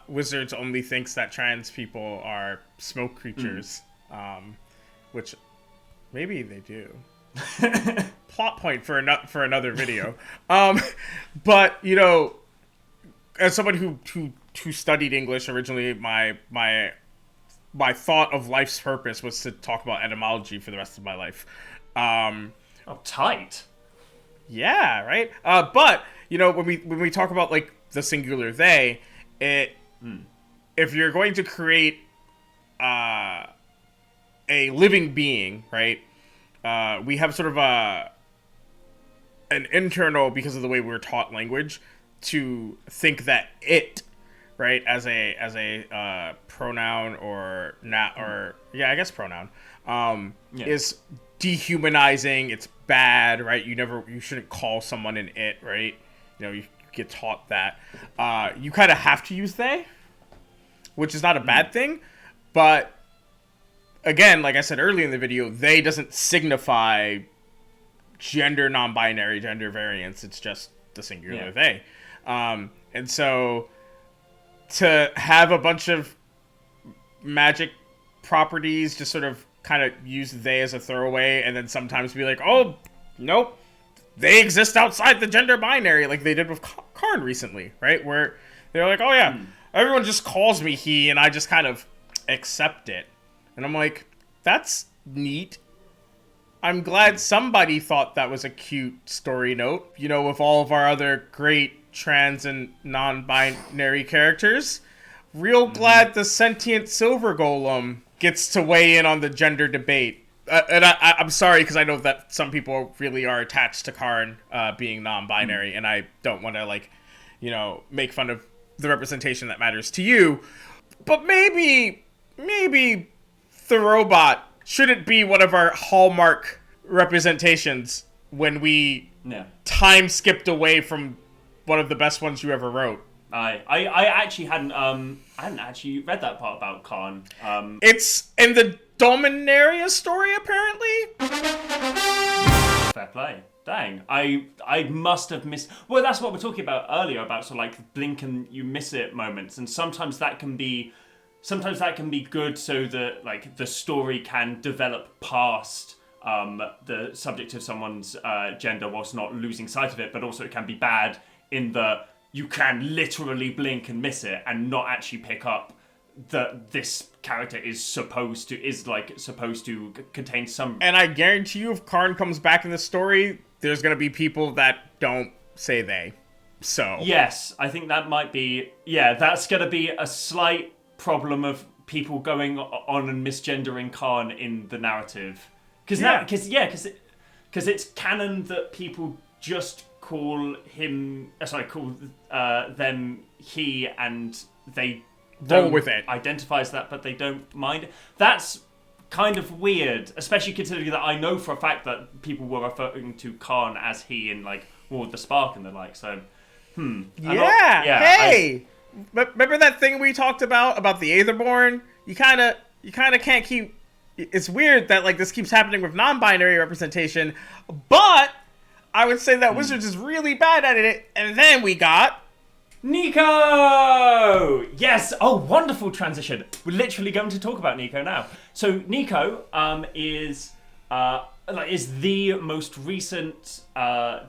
Speaker 2: Wizards only thinks that trans people are smoke creatures, which maybe they do. Plot point for another video. But as someone who studied English originally, my thought of life's purpose was to talk about etymology for the rest of my life.
Speaker 1: Tight.
Speaker 2: Yeah, right. But when we talk about like the singular they, if you're going to create a living being, right? We have sort of an internal, because of the way we're taught language, to think that it, right, as a pronoun or not, or I guess pronoun, is dehumanizing. It's bad, right? You shouldn't call someone an it, right? You get taught that. You kind of have to use they, which is not a bad thing, but again, like I said earlier in the video, they doesn't signify gender non-binary, gender variance. It's just the singular they. And so to have a bunch of Magic properties just sort of kind of use they as a throwaway, and then sometimes be like, oh, nope, they exist outside the gender binary, like they did with Karn recently, right? Where they're like, oh yeah, everyone just calls me he, and I just kind of accept it. And I'm like, that's neat. I'm glad somebody thought that was a cute story note, with all of our other great trans and non-binary characters. Real glad the sentient silver golem gets to weigh in on the gender debate. And I'm sorry, because I know that some people really are attached to Karn being non-binary, and I don't want to, make fun of the representation that matters to you. But maybe the robot shouldn't be one of our hallmark representations when we time skipped away from one of the best ones you ever wrote.
Speaker 1: I actually hadn't actually read that part about Khan.
Speaker 2: It's in the Dominaria story, apparently.
Speaker 1: Fair play. Dang, I must have missed. Well, that's what we're talking about earlier, about sort of like blink and you miss it moments, and sometimes that can be good, so that like the story can develop past the subject of someone's gender whilst not losing sight of it, but also it can be bad in the you can literally blink and miss it and not actually pick up that this character is supposed to contain some.
Speaker 2: And I guarantee you, if Karn comes back in the story, there's gonna be people that don't say they. So
Speaker 1: yes, I think that might be. Yeah, that's gonna be a slight problem of people going on and misgendering Karn in the narrative. Because it's canon that people just call them he, and they
Speaker 2: roll with it.
Speaker 1: Identify as that, but they don't mind. That's kind of weird, especially considering that I know for a fact that people were referring to Khan as he in like War of the Spark and the like. So,
Speaker 2: Hey, remember that thing we talked about the Aetherborn? You kind of can't keep. It's weird that like this keeps happening with non-binary representation, but I would say that Wizards is really bad at it. And then we got
Speaker 1: Niko! Yes! Oh, wonderful transition. We're literally going to talk about Niko now. So Niko is the most recent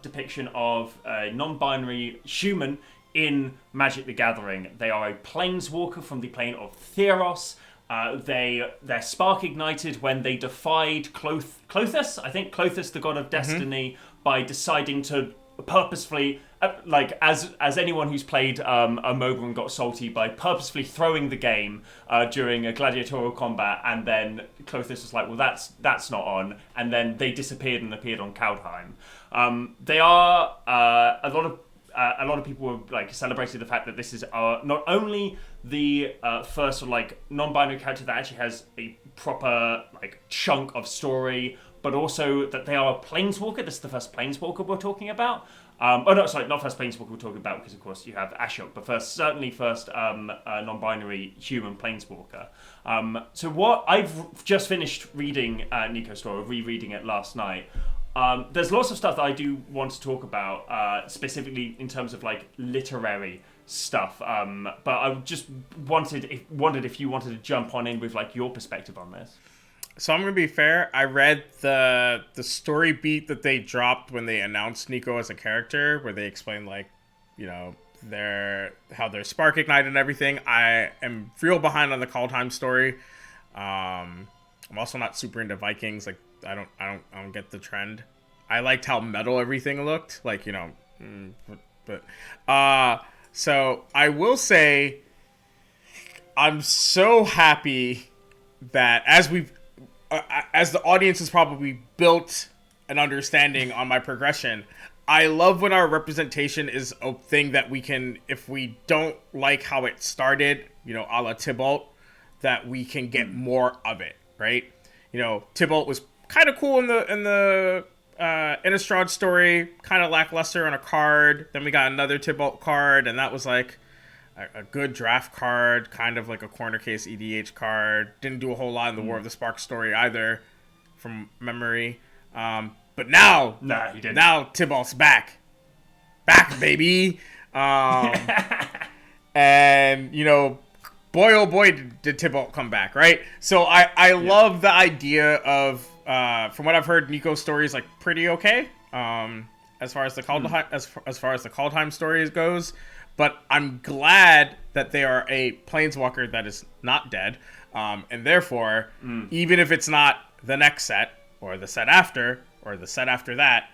Speaker 1: depiction of a non-binary human in Magic the Gathering. They are a planeswalker from the plane of Theros. Their spark ignited when they defied Klothys, I think Klothys, the god of destiny, by deciding to purposefully, as anyone who's played a MOBA and got salty, by purposefully throwing the game during a gladiatorial combat, and then Klothys was like, well, that's not on, and then they disappeared and appeared on Kaldheim. They are a lot of people were like celebrating the fact that this is not only the first sort of like non-binary character that actually has a proper like chunk of story, but also that they are a planeswalker. This is the first planeswalker we're talking about. Not first planeswalker we're talking about, because of course you have Ashiok, but first non-binary human planeswalker. So what I've just finished reading Niko Story, rereading it last night. There's lots of stuff that I do want to talk about, specifically in terms of like literary stuff. But I just wondered if you wanted to jump on in with like your perspective on this.
Speaker 2: So I'm gonna be fair. I read the story beat that they dropped when they announced Niko as a character, where they explained like, you know, how their spark ignited and everything. I am real behind on the Kaldheim story. I'm also not super into Vikings. Like I don't get the trend. I liked how metal everything looked. Like, you know, so I will say I'm so happy that as the audience has probably built an understanding on my progression, I love when our representation is a thing that we can, if we don't like how it started, you know, a la Tybalt, that we can get more of it, right? You know, Tybalt was kind of cool in the Innistrad story, kind of lackluster on a card. Then we got another Tybalt card, and that was like a good draft card, kind of like a corner case EDH card. Didn't do a whole lot in the War of the Spark story either, from memory. But now,
Speaker 1: he didn't.
Speaker 2: Now Tybalt's back, baby. And you know, boy oh boy did Tybalt come back, right? So I love the idea of, from what I've heard, Niko's story is like pretty okay. As far as the Kaldheim, as far as the Kaldheim story goes. But I'm glad that they are a planeswalker that is not dead. And therefore, even if it's not the next set, or the set after, or the set after that,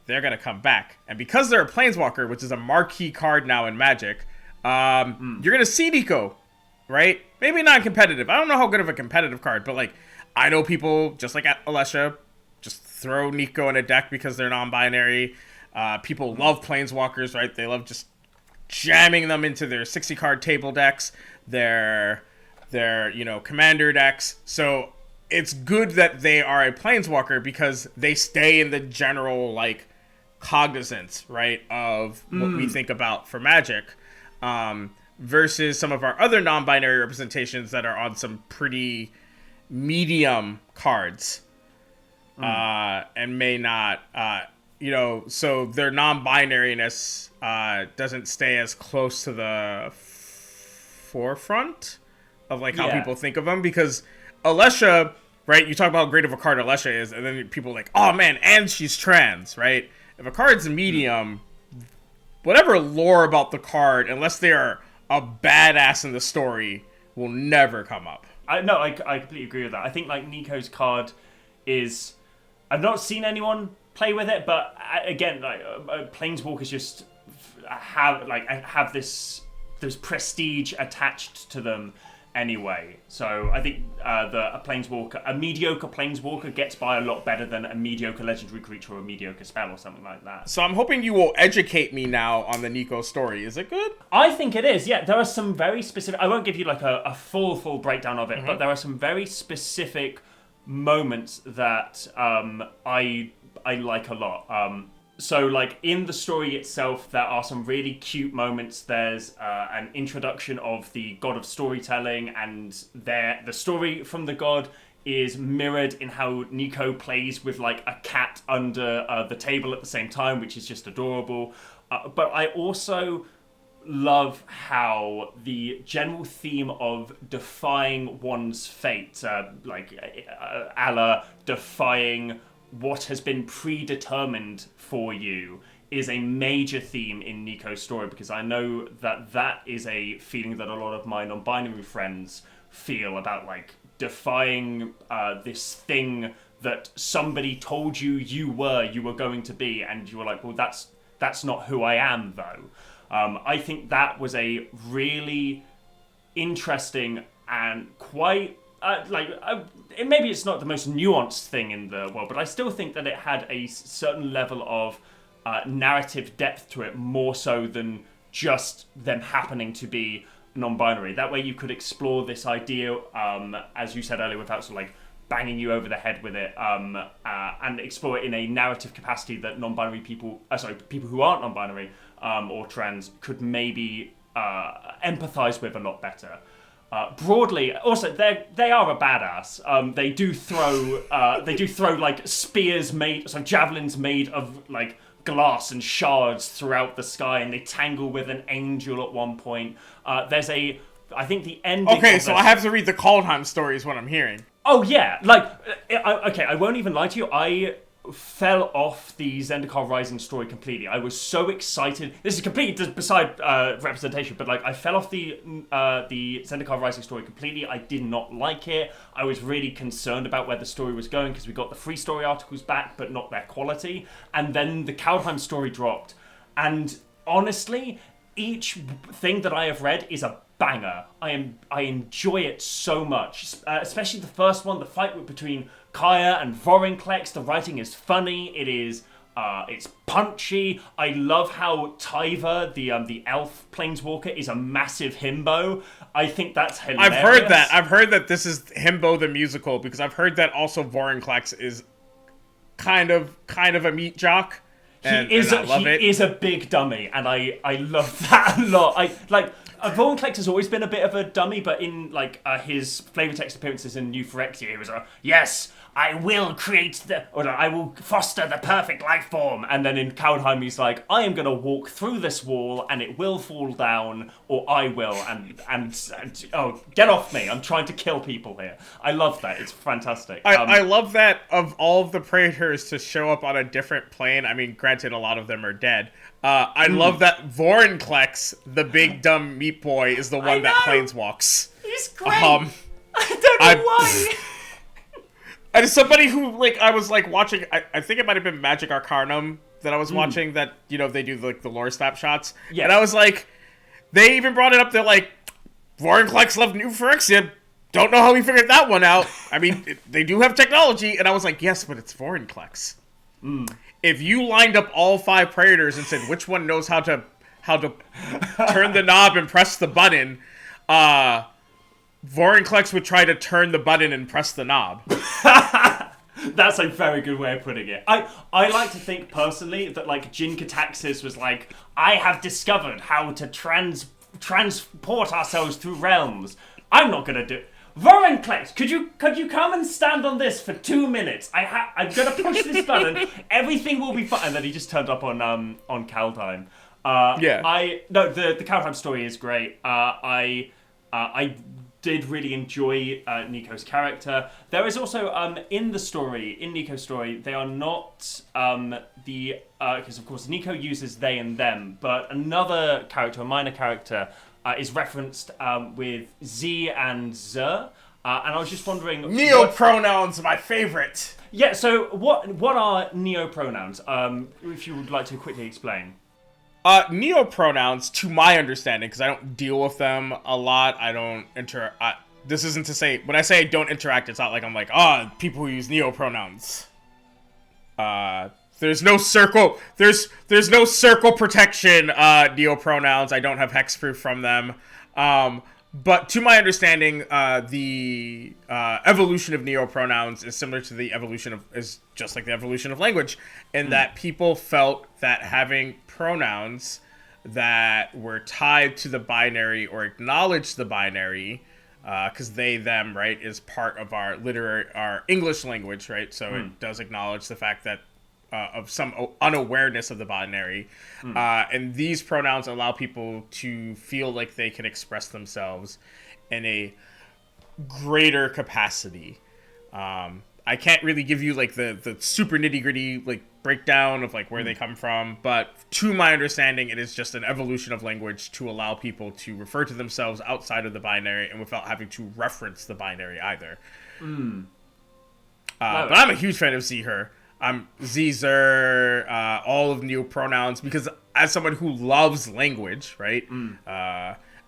Speaker 2: they're going to come back. And because they're a planeswalker, which is a marquee card now in Magic, you're going to see Niko, right? Maybe not competitive. I don't know how good of a competitive card, but like, I know people, just like at Alesha, just throw Niko in a deck because they're non-binary. People love planeswalkers, right? They love just jamming them into their 60-card table decks, their their, commander decks. So it's good that they are a planeswalker because they stay in the general, like, cognizance, right, of what we think about for Magic, versus some of our other non-binary representations that are on some pretty medium cards, and may not, so their non-binariness doesn't stay as close to the forefront of, like, how people think of them, because Alesha, right, you talk about how great of a card Alesha is, and then people are like, oh man, and she's trans, right? If a card's medium, whatever lore about the card, unless they are a badass in the story, will never come up.
Speaker 1: I completely agree with that. I think, like, Niko's card is... I've not seen anyone play with it, but again, like, planeswalkers just have this prestige attached to them anyway. So I think a mediocre planeswalker gets by a lot better than a mediocre legendary creature or a mediocre spell or something like that.
Speaker 2: So I'm hoping you will educate me now on the Niko story. Is it good? I
Speaker 1: think it is, yeah. There are some very specific... I won't give you like a full breakdown of it, but there are some very specific moments that I like a lot. So, like, in the story itself, there are some really cute moments. There's an introduction of the god of storytelling, and the story from the god is mirrored in how Niko plays with, like, a cat under the table at the same time, which is just adorable. But I also love how the general theme of defying one's fate, a la defying what has been predetermined for you, is a major theme in Niko's story, because I know that is a feeling that a lot of my non-binary friends feel about, like, defying this thing that somebody told you were going to be, and you were like, well, that's not who I am, though. I think that was a really interesting and quite... maybe it's not the most nuanced thing in the world, but I still think that it had a certain level of narrative depth to it, more so than just them happening to be non-binary. That way you could explore this idea, as you said earlier, without sort of like banging you over the head with it, and explore it in a narrative capacity that non-binary people who aren't non-binary or trans could maybe empathize with a lot better. Broadly, also they are a badass. They do throw like spears javelins made of like glass and shards throughout the sky, and they tangle with an angel at one point. I think the ending.
Speaker 2: Okay, so I have to read the Kaldheim story, is what I'm hearing.
Speaker 1: Oh yeah, I won't even lie to you. I fell off the Zendikar Rising story completely. I was so excited. This is completely beside representation, but like I fell off the Zendikar Rising story completely. I did not like it. I was really concerned about where the story was going, because we got the free story articles back, but not their quality. And then the Kaldheim story dropped, and honestly, each thing that I have read is a banger. I enjoy it so much, especially the first one, the fight between Kaya and Vorinclex. The writing is funny. It is it's punchy. I love how Tyver, the elf planeswalker, is a massive himbo. I think that's hilarious.
Speaker 2: I've heard that this is Himbo the musical, because I've heard that also Vorinclex is kind of a meat jock. He is
Speaker 1: a big dummy, and I love that a lot. Vorinclex has always been a bit of a dummy, but in his flavor text appearances in New Phyrexia, he was yes, I will I will foster the perfect life form. And then in Kaldheim, he's like, I am going to walk through this wall and it will fall down, or I will. And get off me. I'm trying to kill people here. I love that. It's fantastic.
Speaker 2: I love that of all of the Praetors to show up on a different plane. I mean, granted, a lot of them are dead. I love that Vorinclex, the big dumb meat boy, is the one that planeswalks.
Speaker 1: He's great. I don't know why.
Speaker 2: And as somebody who, I was, watching... I think it might have been Magic Arcanum that I was watching, that, they do, the lore snapshots. Yeah. And I was like... They even brought it up that, Vorinclex loved New Phyrexia. Don't know how he figured that one out. I mean, they do have technology. And I was like, yes, but it's Vorinclex. If you lined up all 5 Praetors and said, which one knows how to turn the knob and press the button... Vorinclex would try to turn the button and press the knob.
Speaker 1: That's a very good way of putting it. I like to think personally that like Jin Kataxis was like, I have discovered how to transport ourselves through realms. I'm not gonna do it. Vorinclex, could you come and stand on this for 2 minutes? I'm gonna push this button. Everything will be fine. And then he just turned up on Kaldheim. The Kaldheim story is great. I did really enjoy Niko's character. There is also in Niko's story, they are not because of course Niko uses they and them, but another character, a minor character, is referenced with Z and Z. And I was just wondering...
Speaker 2: Neo-pronouns are my favorite!
Speaker 1: Yeah, so what are neo-pronouns? If you would like to quickly explain.
Speaker 2: Neo-pronouns, to my understanding, because I don't deal with them a lot, I don't this isn't to say... When I say I don't interact, it's not like I'm like, people who use neo-pronouns. There's no circle... There's no circle protection, neo-pronouns. I don't have hexproof from them. But to my understanding, the evolution of neo-pronouns is similar to the evolution is just like the evolution of language, in that people felt that having pronouns that were tied to the binary or acknowledged the binary, because they, them, right, is part of our English language, right? So it does acknowledge the fact that of some unawareness of the binary. And these pronouns allow people to feel like they can express themselves in a greater capacity. I can't really give you like the super nitty-gritty like breakdown of like where they come from, but to my understanding, it is just an evolution of language to allow people to refer to themselves outside of the binary and without having to reference the binary either. But I'm a huge fan of Z-her. I'm Zer, all of neo pronouns, because as someone who loves language, right,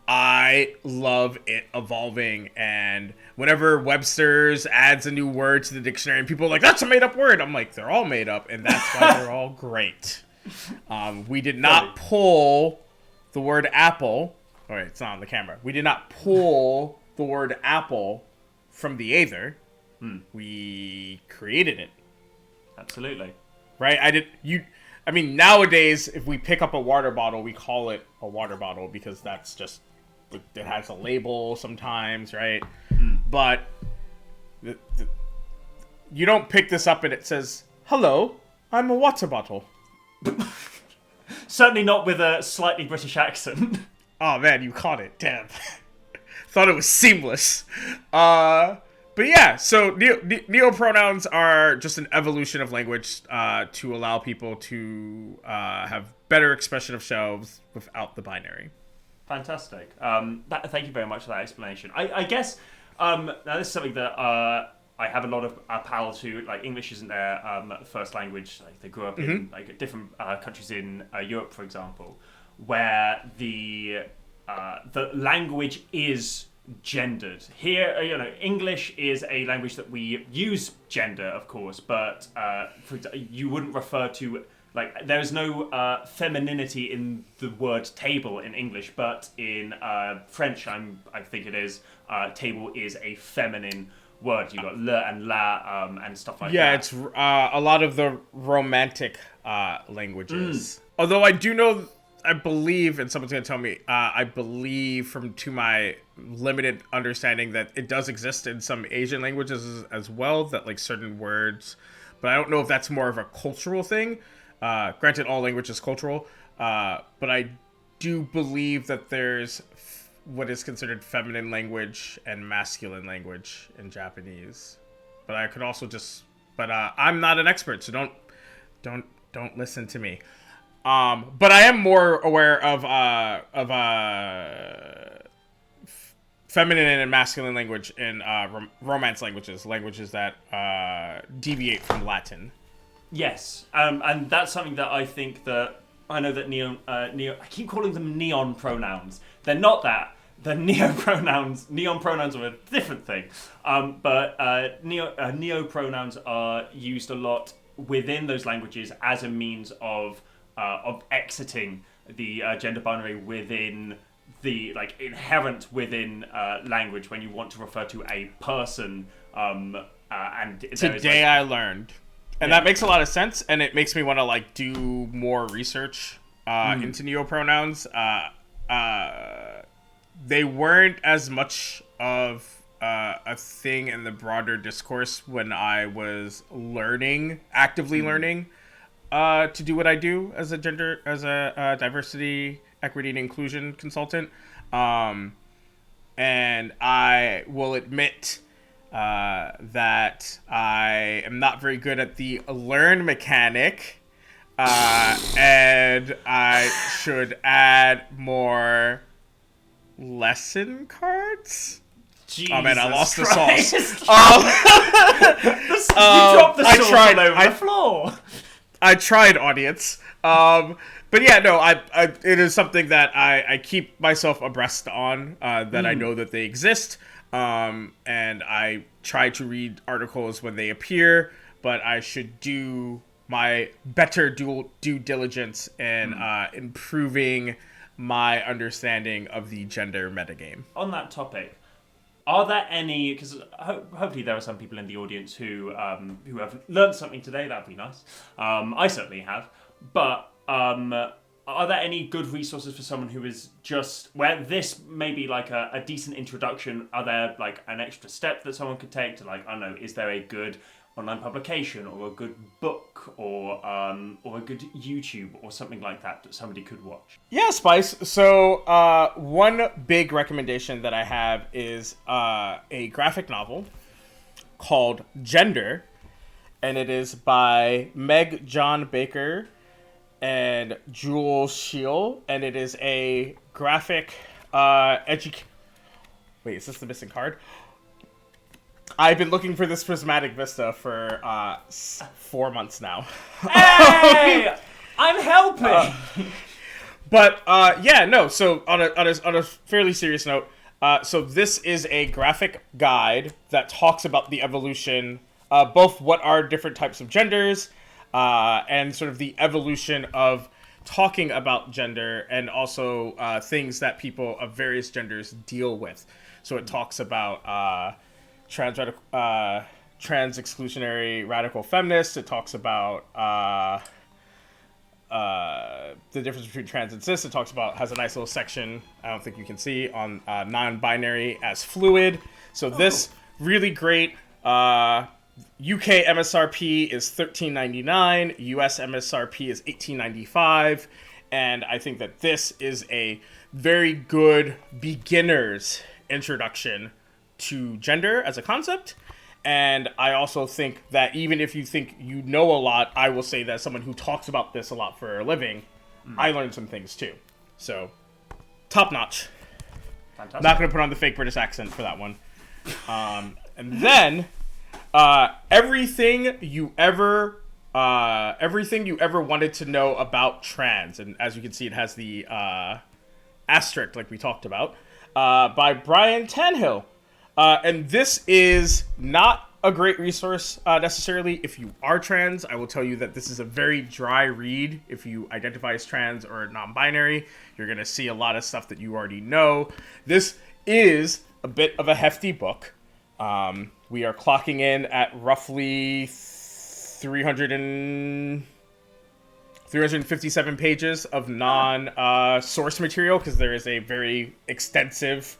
Speaker 2: I love it evolving, and whenever Webster's adds a new word to the dictionary and people are like, that's a made-up word, I'm like, they're all made up, and that's why they're all great. We did not pull the word apple. All right, it's not on the camera. We did not pull the word apple from the Aether. We created it.
Speaker 1: Absolutely.
Speaker 2: Right? I mean, nowadays, if we pick up a water bottle, we call it a water bottle because that's just, it has a label sometimes, right? But you don't pick this up and it says, hello, I'm a water bottle.
Speaker 1: Certainly not with a slightly British accent.
Speaker 2: Oh man, you caught it. Damn. Thought it was seamless. But yeah, so neo-pronouns are just an evolution of language to allow people to have better expression of selves without the binary.
Speaker 1: Fantastic. Thank you very much for that explanation. I guess now this is something that I have a lot of pals who, like, English isn't their first language. Like, they grew up in like different countries in Europe, for example, where the language is gendered. Here, English is a language that we use gender, of course, but you wouldn't refer to, like, there's no femininity in the word table in English, but in French, I think it is, table is a feminine word. You've got le and la and stuff like that.
Speaker 2: Yeah, it's a lot of the romantic languages. Although I do know, I believe, and someone's going to tell me, I believe to my limited understanding that it does exist in some Asian languages as well, that like certain words, but I don't know if that's more of a cultural thing. Granted, all language is cultural, but I do believe that there's what is considered feminine language and masculine language in Japanese. But I could also I'm not an expert, so don't listen to me. But I am more aware of feminine and masculine language in Romance languages that deviate from Latin.
Speaker 1: Yes, and that's something that I think that I know that I keep calling them neon pronouns. They're not that. They're neo pronouns. Neon pronouns are a different thing. But neo pronouns are used a lot within those languages as a means of exiting the gender binary within the like inherent within language when you want to refer to a person. And
Speaker 2: today I learned, and that makes a lot of sense, and it makes me want to like do more research into neopronouns. They weren't as much of a thing in the broader discourse when I was actively learning to do what I do as a diversity, equity, and inclusion consultant. And I will admit that I am not very good at the learn mechanic, and I should add more lesson cards.
Speaker 1: Jesus
Speaker 2: oh man, I lost
Speaker 1: Christ.
Speaker 2: the sauce.
Speaker 1: You dropped the sauce all over the floor.
Speaker 2: I tried, audience. But yeah, no, it is something that I keep myself abreast on, that I know that they exist. And I try to read articles when they appear, but I should do my better due diligence in improving my understanding of the gender metagame.
Speaker 1: On that topic, are there any, because hopefully there are some people in the audience who have learned something today, that'd be nice. I certainly have, but are there any good resources for someone who is just, where this may be like a decent introduction? Are there like an extra step that someone could take to, like, I don't know, is there a good online publication or a good book or a good YouTube or something like that somebody could watch?
Speaker 2: Yeah, Spice. So one big recommendation that I have is a graphic novel called Gender, and it is by Meg John Baker and Jewel Scheel, and it is a graphic Wait, is this the missing card? I've been looking for this prismatic vista for 4 months now.
Speaker 1: Hey! I'm helping!
Speaker 2: But yeah, no, so on a fairly serious note, so this is a graphic guide that talks about the evolution, both what are different types of genders, and sort of the evolution of talking about gender, and also things that people of various genders deal with. So it talks about trans exclusionary radical feminists. It talks about the difference between trans and cis. It has a nice little section, I don't think you can see, on non-binary as fluid. So this really great. UK MSRP is $13.99. US MSRP is $18.95. And I think that this is a very good beginner's introduction to gender as a concept. And I also think that even if you think you know a lot, I will say that as someone who talks about this a lot for a living, I learned some things too. So, top notch. Fantastic. Not going to put on the fake British accent for that one. And then, everything you ever wanted to know about trans, and as you can see, it has the asterisk like we talked about, by Brian Tanhill. And this is not a great resource necessarily if you are trans. I will tell you that this is a very dry read. If you identify as trans or non-binary, you're going to see a lot of stuff that you already know. This is a bit of a hefty book. We are clocking in at roughly 357 pages of non-source material, because there is a very extensive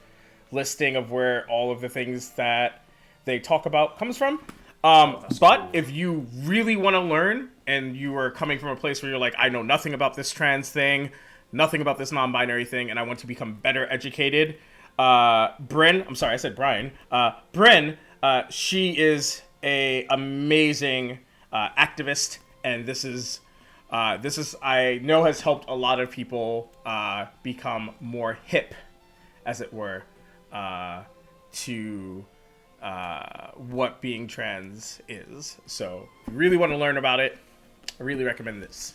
Speaker 2: listing of where all of the things that they talk about comes from. But cool. If you really want to learn, and you are coming from a place where you're like, I know nothing about this trans thing, nothing about this non-binary thing, and I want to become better educated, Bryn, I'm sorry, I said Brian. Bryn, she is a amazing activist, and this is I know has helped a lot of people become more hip, as it were, to what being trans is. So if you really want to learn about it, I really recommend this.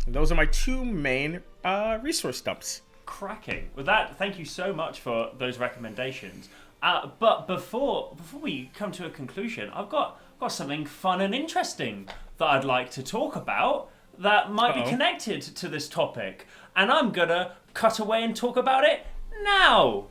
Speaker 2: And those are my two main resource dumps.
Speaker 1: Cracking. With that, thank you so much for those recommendations. But before we come to a conclusion, I've got something fun and interesting that I'd like to talk about that might be connected to this topic. And I'm gonna cut away and talk about it now.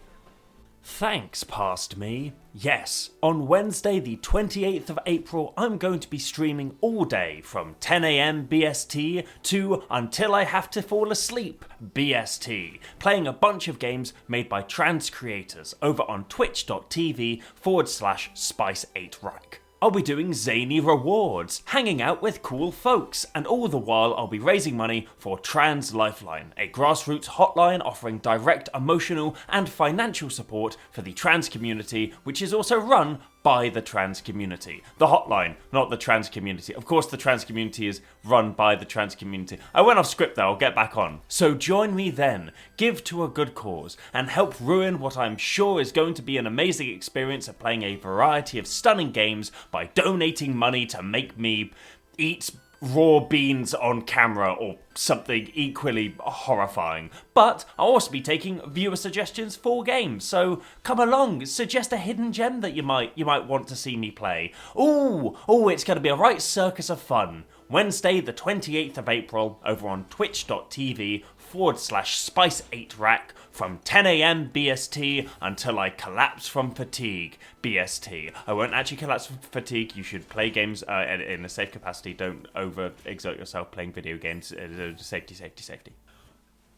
Speaker 1: Thanks, past me. Yes, on Wednesday the 28th of April, I'm going to be streaming all day from 10 AM BST to until I have to fall asleep BST, playing a bunch of games made by trans creators over on twitch.tv/Spice8Rack. I'll be doing zany rewards, hanging out with cool folks, and all the while I'll be raising money for Trans Lifeline, a grassroots hotline offering direct emotional and financial support for the trans community, which is also run by the trans community. The hotline, not the trans community. Of course, the trans community is run by the trans community. I went off script there, I'll get back on. So join me then, give to a good cause, and help ruin what I'm sure is going to be an amazing experience of playing a variety of stunning games by donating money to make me eat raw beans on camera or something equally horrifying. But I'll also be taking viewer suggestions for games, so come along, suggest a hidden gem that you might want to see me play. Ooh, it's going to be a right circus of fun. Wednesday the 28th of April over on twitch.tv/Spice8Rack from 10 AM BST until I collapse from fatigue BST. I won't actually collapse from fatigue. You should play games in a safe capacity. Don't overexert yourself playing video games. Safety.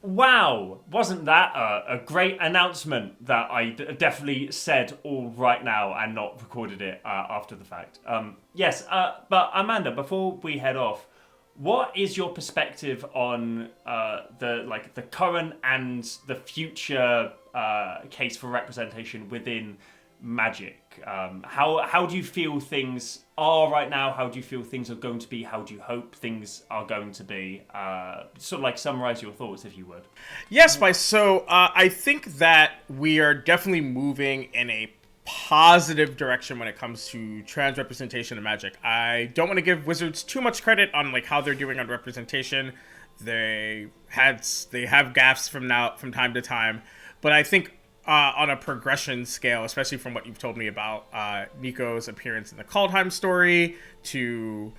Speaker 1: Wow, wasn't that a great announcement that I definitely said all right now and not recorded it after the fact? Yes, but Amanda, before we head off, what is your perspective on the current and the future case for representation within Magic? How do you feel things are right now? How do you feel things are going to be? How do you hope things are going to be? Sort of like summarize your thoughts, if you would.
Speaker 2: Yes, Spice. So I think that we are definitely moving in a positive direction when it comes to trans representation in Magic. I don't want to give Wizards too much credit on like how they're doing on representation. They have gaffes from time to time, but I think on a progression scale, especially from what you've told me about Niko's appearance in the Kaldheim story to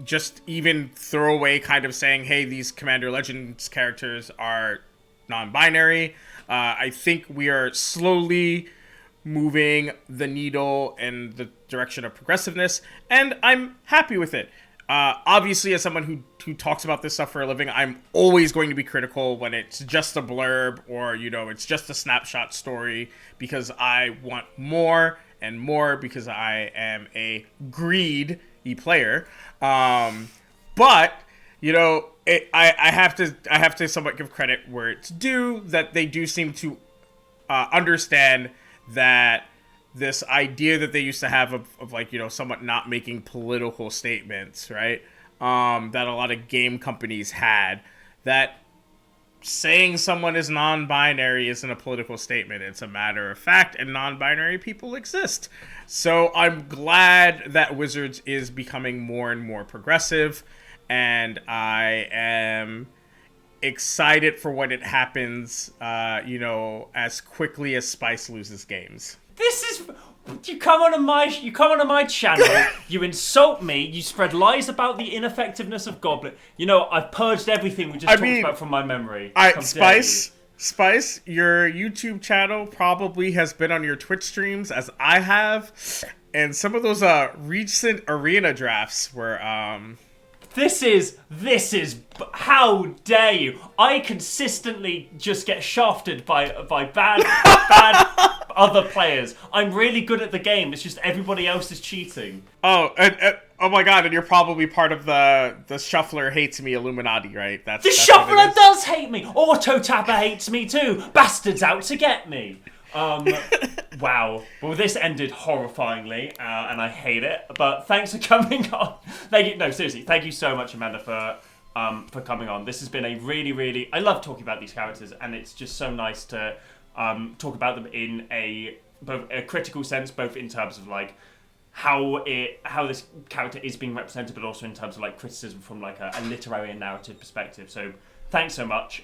Speaker 2: just even throwaway kind of saying, hey, these Commander Legends characters are non-binary. I think we are slowly moving the needle in the direction of progressiveness, and I'm happy with it. Obviously, as someone who talks about this stuff for a living, I'm always going to be critical when it's just a blurb or, it's just a snapshot story, because I want more and more, because I am a greedy player. But I have to somewhat give credit where it's due, that they do seem to understand that this idea that they used to have of somewhat not making political statements, right? That a lot of game companies had, that saying someone is non-binary isn't a political statement. It's a matter of fact, and non-binary people exist. So I'm glad that Wizards is becoming more and more progressive, and I am excited for when it happens, as quickly as Spice loses games.
Speaker 1: You come onto my channel, you insult me, you spread lies about the ineffectiveness of Goblet. I've purged everything we just talked about from my memory.
Speaker 2: Spice, your YouTube channel probably has been on your Twitch streams as I have, and some of those recent arena drafts were
Speaker 1: This is, how dare you? I consistently just get shafted by bad other players. I'm really good at the game, it's just everybody else is cheating.
Speaker 2: Oh, oh my god, and you're probably part of the Shuffler Hates Me Illuminati, right?
Speaker 1: The Shuffler does hate me! Auto Tapper hates me too! Bastard's out to get me! Wow. Well, this ended horrifyingly, and I hate it. But thanks for coming on. Seriously, thank you so much, Amanda, for coming on. This has been a really, really... I love talking about these characters, and it's just so nice to talk about them in both a critical sense, both in terms of like how this character is being represented, but also in terms of like criticism from like a literary and narrative perspective. So thanks so much.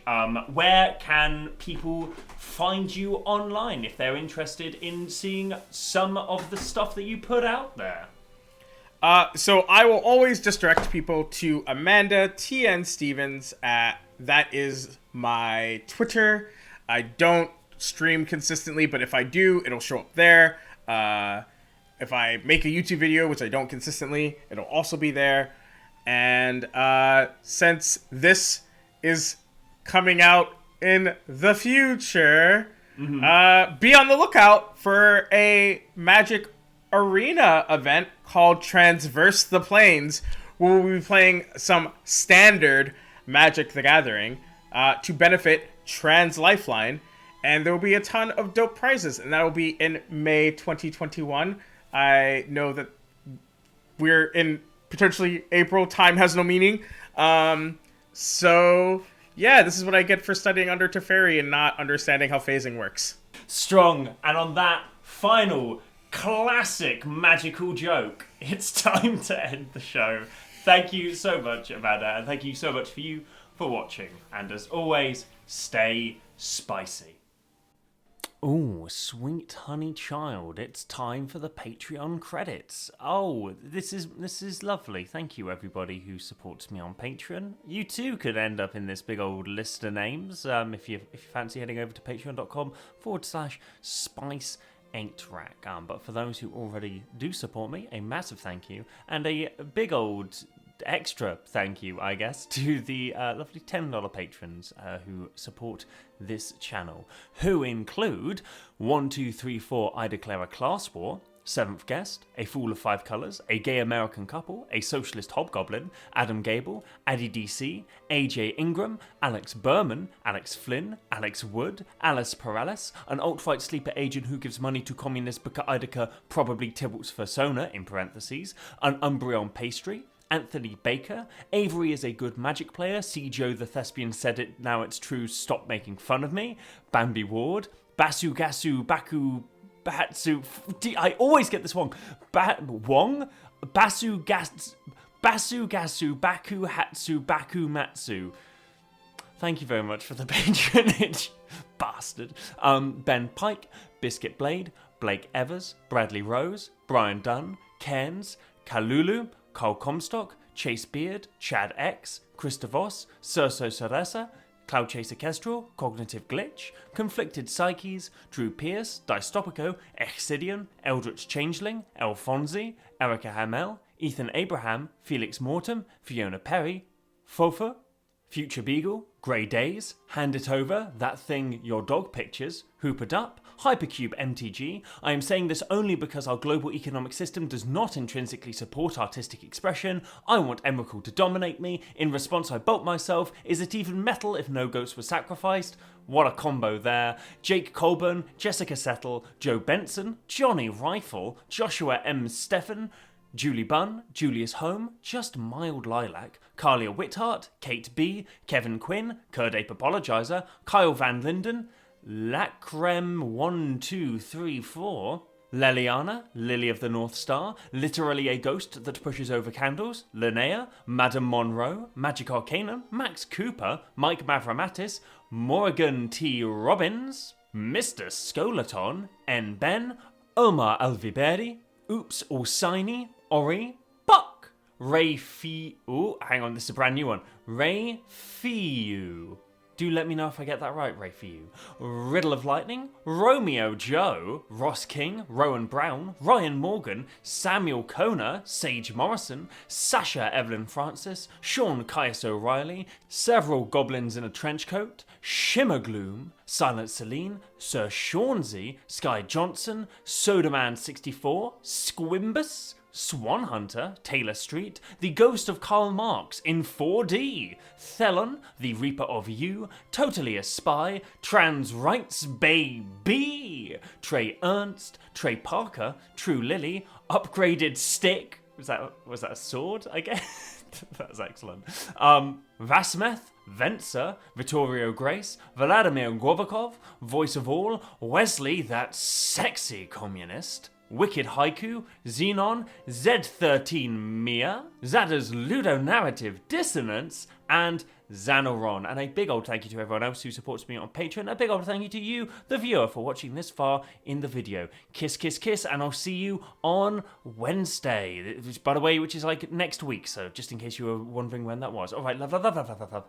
Speaker 1: Where can people find you online if they're interested in seeing some of the stuff that you put out there?
Speaker 2: So I will always just direct people to Amanda TN Stevens at that is my Twitter. I don't stream consistently, but if I do, it'll show up there. If I make a YouTube video, which I don't consistently, it'll also be there. And since this is coming out in the future, be on the lookout for a Magic Arena event called Transverse the Planes, where we'll be playing some standard Magic the Gathering to benefit Trans Lifeline, and there will be a ton of dope prizes, and that will be in May 2021. I know that we're in potentially April. Time has no meaning. So yeah, this is what I get for studying under Teferi and not understanding how phasing works.
Speaker 1: Strong. And on that final classic magical joke, it's time to end the show. Thank you so much, Amanda, and thank you so much for watching. And as always, stay spicy. Oh, sweet honey child, it's time for the Patreon credits. Oh, this is lovely. Thank you, everybody who supports me on Patreon. You too could end up in this big old list of names if you fancy heading over to patreon.com/Spice8Rack. But for those who already do support me, a massive thank you and a big old extra thank you, I guess, to the lovely $10 patrons who support this channel, who include 1234 I Declare a Class War, 7th Guest, A Fool of Five Colours, A Gay American Couple, A Socialist Hobgoblin, Adam Gable, Addy DC, AJ Ingram, Alex Berman, Alex Flynn, Alex Wood, Alice Perales, an alt-right sleeper agent who gives money to communist Baka Idaka, probably Tybalt's persona, in parentheses, an Umbreon Pastry, Anthony Baker, Avery is a good Magic player, C. Joe the Thespian said it, now it's true, stop making fun of me, Bambi Ward, Basu Gasu Baku Batsu, I always get this wrong, Wong, Basu Gasu Baku Hatsu Baku Matsu. Thank you very much for the patronage, bastard. Ben Pike, Biscuit Blade, Blake Evers, Bradley Rose, Brian Dunn, Cairns, Kalulu, Carl Comstock, Chase Beard, Chad X, Krista Voss, Cerso Ceresa, Cloud Chaser Kestrel, Cognitive Glitch, Conflicted Psyches, Drew Pierce, Dystopico, Exidian, Eldritch Changeling, Alfonzi, Erica Hamel, Ethan Abraham, Felix Mortem, Fiona Perry, Fofa, Future Beagle, Grey Days, Hand It Over, That Thing Your Dog Pictures, Hoopered Up, Hypercube MTG. I am saying this only because our global economic system does not intrinsically support artistic expression. I want Emrakul to dominate me. In response, I bolt myself. Is it even metal if no goats were sacrificed? What a combo there. Jake Colburn, Jessica Settle, Joe Benson, Johnny Rifle, Joshua M. Steffen, Julie Bunn, Julius Home, Just Mild Lilac, Carlia Whithart, Kate B, Kevin Quinn, Kurdape Apologizer, Kyle Van Linden, Lacrem1234, Leliana, Lily of the North Star, Literally a Ghost That Pushes Over Candles, Linnea, Madame Monroe, Magic Arcanum, Max Cooper, Mike Mavramatis, Morgan T. Robbins, Mr. Skolaton, N. Ben, Omar Alviberi, Oops Orsini, Ori, Buck, Ray Fi... Oh, hang on, this is a brand new one. Ray Fiu. Do let me know if I get that right, Ray Fiu. Riddle of Lightning, Romeo Joe, Ross King, Rowan Brown, Ryan Morgan, Samuel Kona, Sage Morrison, Sasha Evelyn Francis, Sean Caius O'Reilly, several goblins in a trench coat, Shimmer Gloom, Silent Celine, Sir Shaunsey, Sky Johnson, Sodaman64, Squimbus, Swan Hunter, Taylor Street, The Ghost of Karl Marx in 4D, Thelon, The Reaper of You, Totally a Spy, Trans Rights Baby, Trey Ernst, Trey Parker, True Lily, Upgraded Stick, was that a sword, I guess? That was excellent. Vasmeth, Venser, Vittorio Grace, Vladimir Gorvikov, Voice of All, Wesley, that sexy communist, Wicked Haiku, Xenon, Z13 Mia, Zada's Ludonarrative Dissonance, and Xanoron. And a big old thank you to everyone else who supports me on Patreon. A big old thank you to you, the viewer, for watching this far in the video. Kiss, kiss, kiss, and I'll see you on Wednesday. By the way, which is like next week, so just in case you were wondering when that was. Alright, love, love, love, love, love, love.